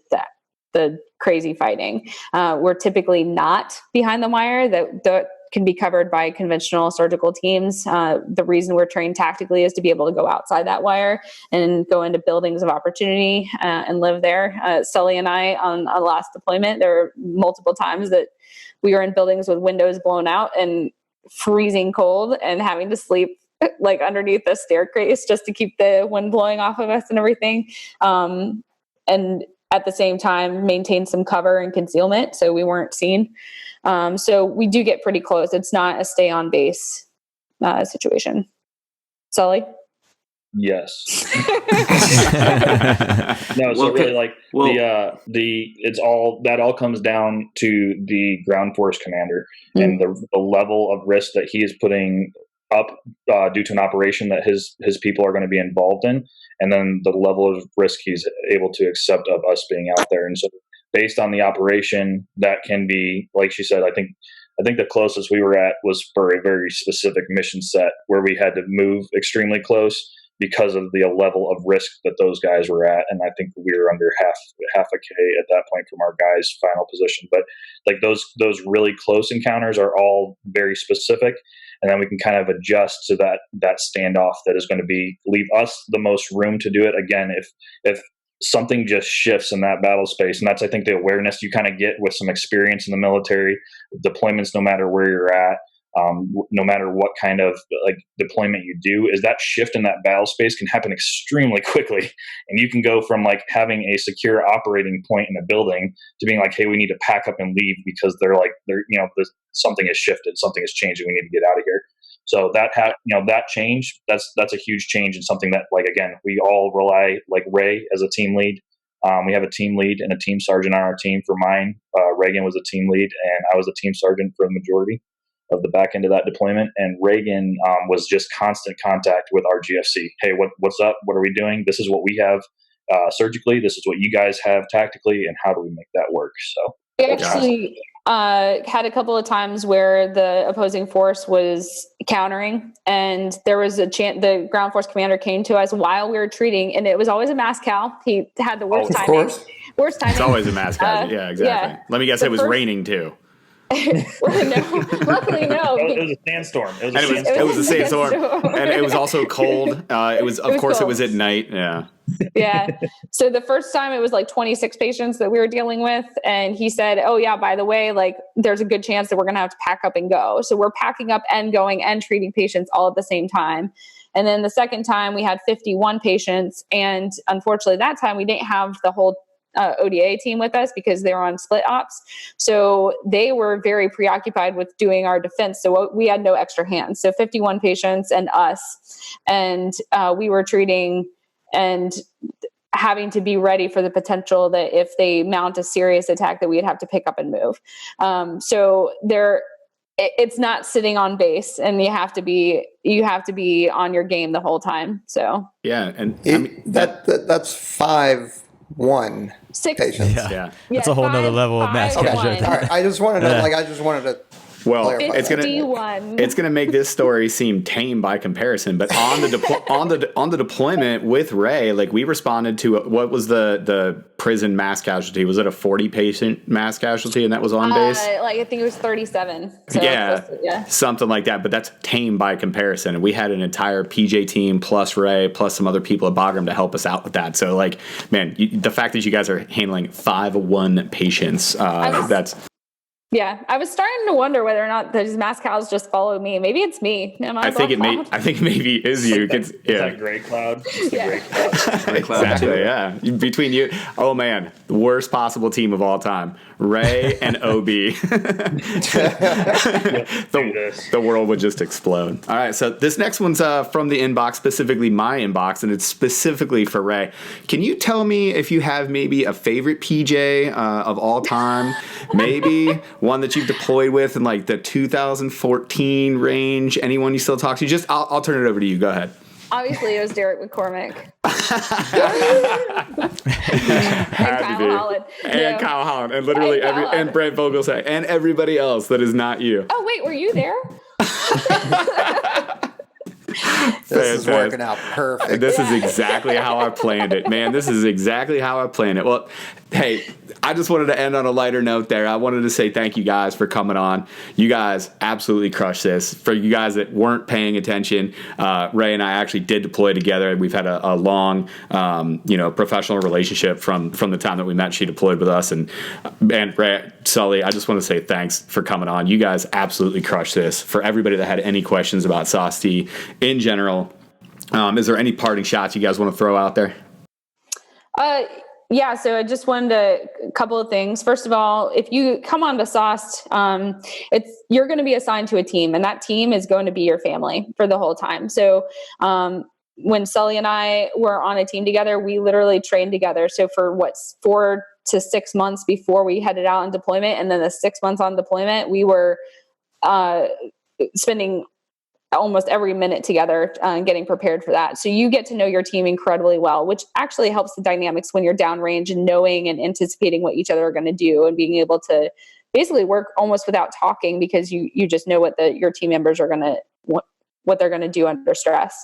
the crazy fighting. We're typically not behind the wire. That can be covered by conventional surgical teams. The reason we're trained tactically is to be able to go outside that wire and go into buildings of opportunity and live there. Sully and I, on a last deployment, there were multiple times that we were in buildings with windows blown out and freezing cold and having to sleep like underneath the staircase just to keep the wind blowing off of us and everything. And at the same time, maintain some cover and concealment so we weren't seen. So we do get pretty close. It's not a stay on base situation. Sully? Yes. No, so really, like, it's all that all comes down to the ground force commander and the level of risk that he is putting up due to an operation that his people are going to be involved in, and then the level of risk he's able to accept of us being out there. And so, based on the operation, that can be, like she said, I think the closest we were at was for a very specific mission set where we had to move extremely close because of the level of risk that those guys were at. And I think we were under half a K at that point from our guys' final position. But like those really close encounters are all very specific. And then we can kind of adjust to that standoff that is going to leave us the most room to do it. Again, if something just shifts in that battle space, and that's, I think, the awareness you kind of get with some experience in the military deployments, no matter where you're at, no matter what kind of like deployment you do, is that shift in that battle space can happen extremely quickly. And you can go from like having a secure operating point in a building to being like, hey, we need to pack up and leave because something has shifted, something has changed, and we need to get out of here. So that change, that's a huge change, and something that, like, again, we all rely, like Rae as a team lead. We have a team lead and a team sergeant on our team. For mine, Reagan was a team lead, and I was a team sergeant for the majority of the back end of that deployment. And Reagan was just constant contact with our GFC. Hey, what's up? What are we doing? This is what we have surgically. This is what you guys have tactically, and how do we make that work? So we actually had a couple of times where the opposing force was countering, and there was a chance the ground force commander came to us while we were treating, and it was always a mass cal. He had the worst timing. Worst timing. It's always a mass cal. Yeah, exactly. Yeah. Let me guess, it was raining too. Luckily, no. It was a sandstorm. It was a sandstorm, and it was also cold. It was at night. Yeah. Yeah. So the first time it was like 26 patients that we were dealing with, and he said, "Oh yeah, by the way, like there's a good chance that we're going to have to pack up and go." So we're packing up and going and treating patients all at the same time. And then the second time we had 51 patients, and unfortunately that time we didn't have the whole ODA team with us because they were on split ops. So they were very preoccupied with doing our defense. So we had no extra hands. So 51 patients and us, and we were treating and having to be ready for the potential that if they mount a serious attack that we'd have to pick up and move. So it's not sitting on base, and you have to be on your game the whole time. So yeah. And that's 5-1 patients. Yeah. That's a whole nother level of mass casualty. All right. I just wanted to well, it's gonna make this story seem tame by comparison, but on the deployment with Rae, like we responded to what was the prison mass casualty? Was it a 40 patient mass casualty, and that was on base? I think it was 37. So yeah, something like that. But that's tame by comparison. And we had an entire PJ team plus Rae plus some other people at Bagram to help us out with that. So like, man, the fact that you guys are handling 5-1 patients, that's. Yeah, I was starting to wonder whether or not those mass cows just follow me. Maybe it's me. I think it maybe is you. It's that gray cloud. It's the gray cloud. Gray cloud exactly. too. Yeah. Between you, oh man, the worst possible team of all time. Rae and OB. The world would just explode. All right, so this next one's from the inbox, specifically my inbox, and it's specifically for Rae. Can you tell me if you have maybe a favorite PJ of all time? Maybe one that you've deployed with in like the 2014 range? Anyone you still talk to? Just I'll turn it over to you. Go ahead. Obviously, it was Derek McCormick. And Kyle Holland. And literally and Brent Vogelsang. And everybody else that is not you. Oh, wait, were you there? This is working out perfect. This is exactly how I planned it, man. This is exactly how I planned it. Well, hey, I just wanted to end on a lighter note there. I wanted to say thank you guys for coming on. You guys absolutely crushed this. For you guys that weren't paying attention, Rae and I actually did deploy together. We've had a long, professional relationship from the time that we met. She deployed with us, and Rae, Sully, I just want to say thanks for coming on. You guys absolutely crushed this. For everybody that had any questions about SOST in general, is there any parting shots you guys want to throw out there? Yeah, so I just wanted a couple of things. First of all, if you come on to SOST, you're going to be assigned to a team, and that team is going to be your family for the whole time. So when Sully and I were on a team together, we literally trained together. So for 4 to 6 months before we headed out on deployment, and then the 6 months on deployment, we were spending almost every minute together getting prepared for that. So you get to know your team incredibly well, which actually helps the dynamics when you're downrange and knowing and anticipating what each other are going to do and being able to basically work almost without talking, because you just know what your team members are going to, what they're going to do under stress.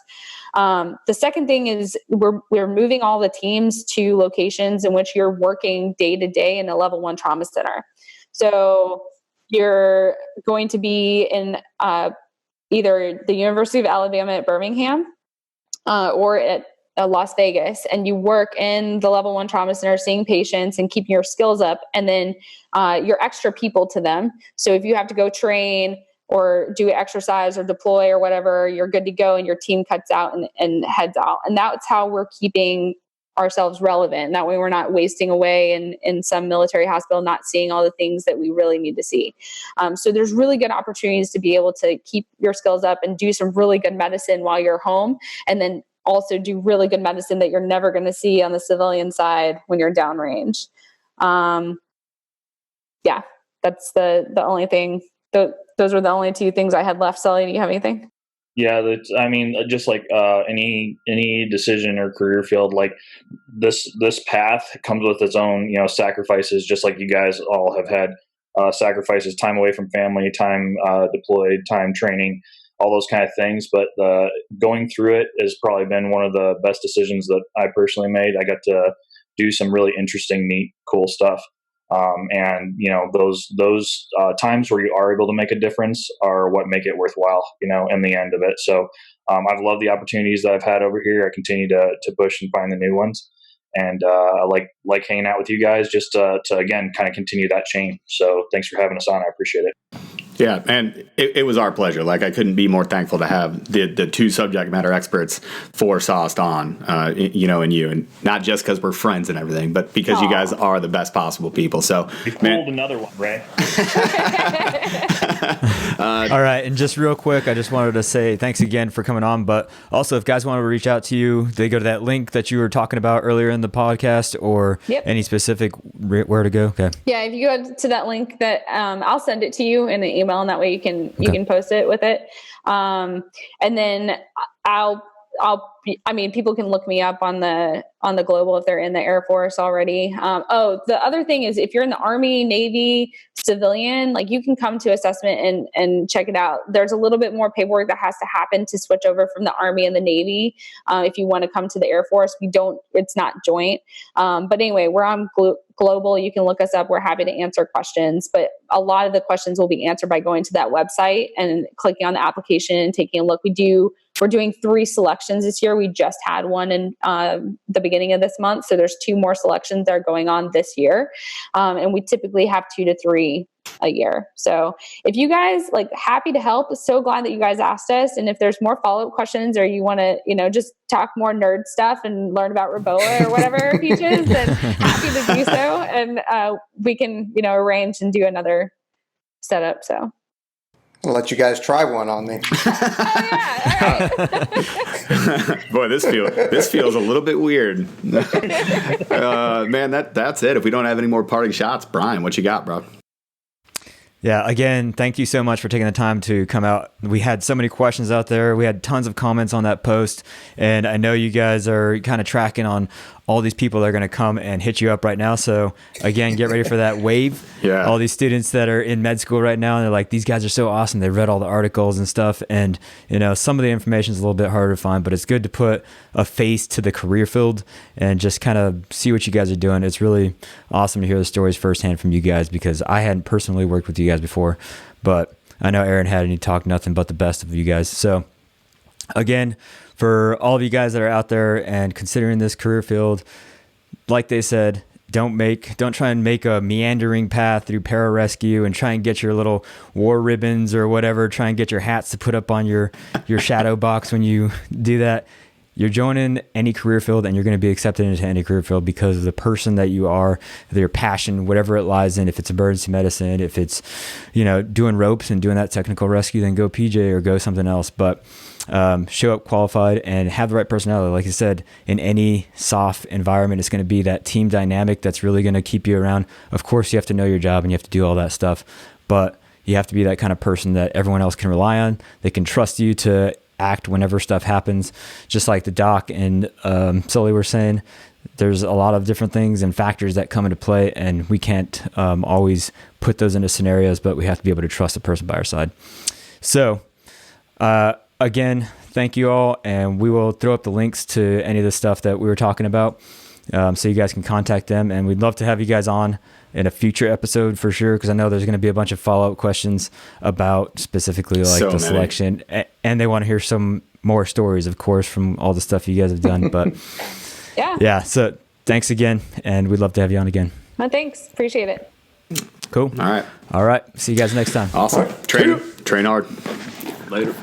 The second thing is we're moving all the teams to locations in which you're working day to day in a level 1 trauma center. So you're going to be in either the University of Alabama at Birmingham or at Las Vegas, and you work in the level 1 trauma center, seeing patients and keeping your skills up. And then you're extra people to them. So if you have to go train or do exercise or deploy or whatever, you're good to go, and your team cuts out and heads out. And that's how we're keeping ourselves relevant. That way we're not wasting away in some military hospital, not seeing all the things that we really need to see. So there's really good opportunities to be able to keep your skills up and do some really good medicine while you're home, and then also do really good medicine that you're never going to see on the civilian side when you're downrange. Yeah, that's the only thing. Those were the only 2 things I had left. Sully, do you have anything? Yeah, just like any decision or career field, like this path comes with its own, sacrifices, just like you guys all have had sacrifices, time away from family, time deployed, time training, all those kind of things. But going through it has probably been one of the best decisions that I personally made. I got to do some really interesting, neat, cool stuff. And those times where you are able to make a difference are what make it worthwhile, in the end of it. So I've loved the opportunities that I've had over here. I continue to push and find the new ones, and I like hanging out with you guys just to again kind of continue that chain. So thanks for having us on. I appreciate it. Yeah, and it was our pleasure. Like, I couldn't be more thankful to have the 2 subject matter experts for SOST on, and you, and not just because we're friends and everything, but because you guys are the best possible people. So, you pulled another one, Rae. All right, and just real quick, I just wanted to say thanks again for coming on. But also, if guys want to reach out to you, they go to that link that you were talking about earlier in the podcast, or any specific where to go. Okay. Yeah, if you go to that link, that I'll send it to you in an email, and that way you can post it with it. And then people can look me up on the global if they're in the Air Force already. The other thing is, if you're in the Army, Navy, civilian, like, you can come to assessment and check it out. There's a little bit more paperwork that has to happen to switch over from the Army and the Navy. If you want to come to the Air Force, it's not joint. But anyway, we're on global. You can look us up. We're happy to answer questions, but a lot of the questions will be answered by going to that website and clicking on the application and taking a look. We're doing 3 selections this year. We just had one in the beginning of this month. So there's 2 more selections that are going on this year. And we typically have 2 to 3 a year. So if you guys happy to help, so glad that you guys asked us. And if there's more follow-up questions, or you want to, just talk more nerd stuff and learn about Raboa or whatever Peach is, then happy to do so. And we can, arrange and do another setup. So I'll let you guys try one on me. oh yeah, all right. Boy, this feels a little bit weird. Man, that's it. If we don't have any more parting shots, Brian, what you got, bro? Yeah, again, thank you so much for taking the time to come out. We had so many questions out there. We had tons of comments on that post, and I know you guys are kind of tracking on all these people that are going to come and hit you up right now. So again, get ready for that wave. Yeah. All these students that are in med school right now, and they're like, these guys are so awesome. They read all the articles and stuff. And, some of the information is a little bit harder to find, but it's good to put a face to the career field and just kind of see what you guys are doing. It's really awesome to hear the stories firsthand from you guys, because I hadn't personally worked with you guys before, but I know Aaron had, and he talked nothing but the best of you guys. So again, for all of you guys that are out there and considering this career field, like they said, don't try and make a meandering path through pararescue and try and get your little war ribbons or whatever. Try and get your hats to put up on your shadow box when you do that. you're joining any career field and you're going to be accepted into any career field because of the person that you are, your passion, whatever it lies in. If it's emergency medicine, if it's, doing ropes and doing that technical rescue, then go PJ or go something else. But show up qualified and have the right personality. Like I said, in any soft environment, it's going to be that team dynamic that's really going to keep you around. Of course, you have to know your job and you have to do all that stuff, but you have to be that kind of person that everyone else can rely on. They can trust you to act whenever stuff happens. Just like the doc and Sully were saying, there's a lot of different things and factors that come into play, and we can't always put those into scenarios, but we have to be able to trust the person by our side. So again, thank you all, and we will throw up the links to any of the stuff that we were talking about, so you guys can contact them, and we'd love to have you guys on in a future episode for sure, because I know there's going to be a bunch of follow-up questions about specifically like the selection, and they want to hear some more stories, of course, from all the stuff you guys have done. But yeah, so thanks again, and we'd love to have you on again. Well, thanks, appreciate it. Cool. All right, see you guys next time. Awesome. Train hard. Later.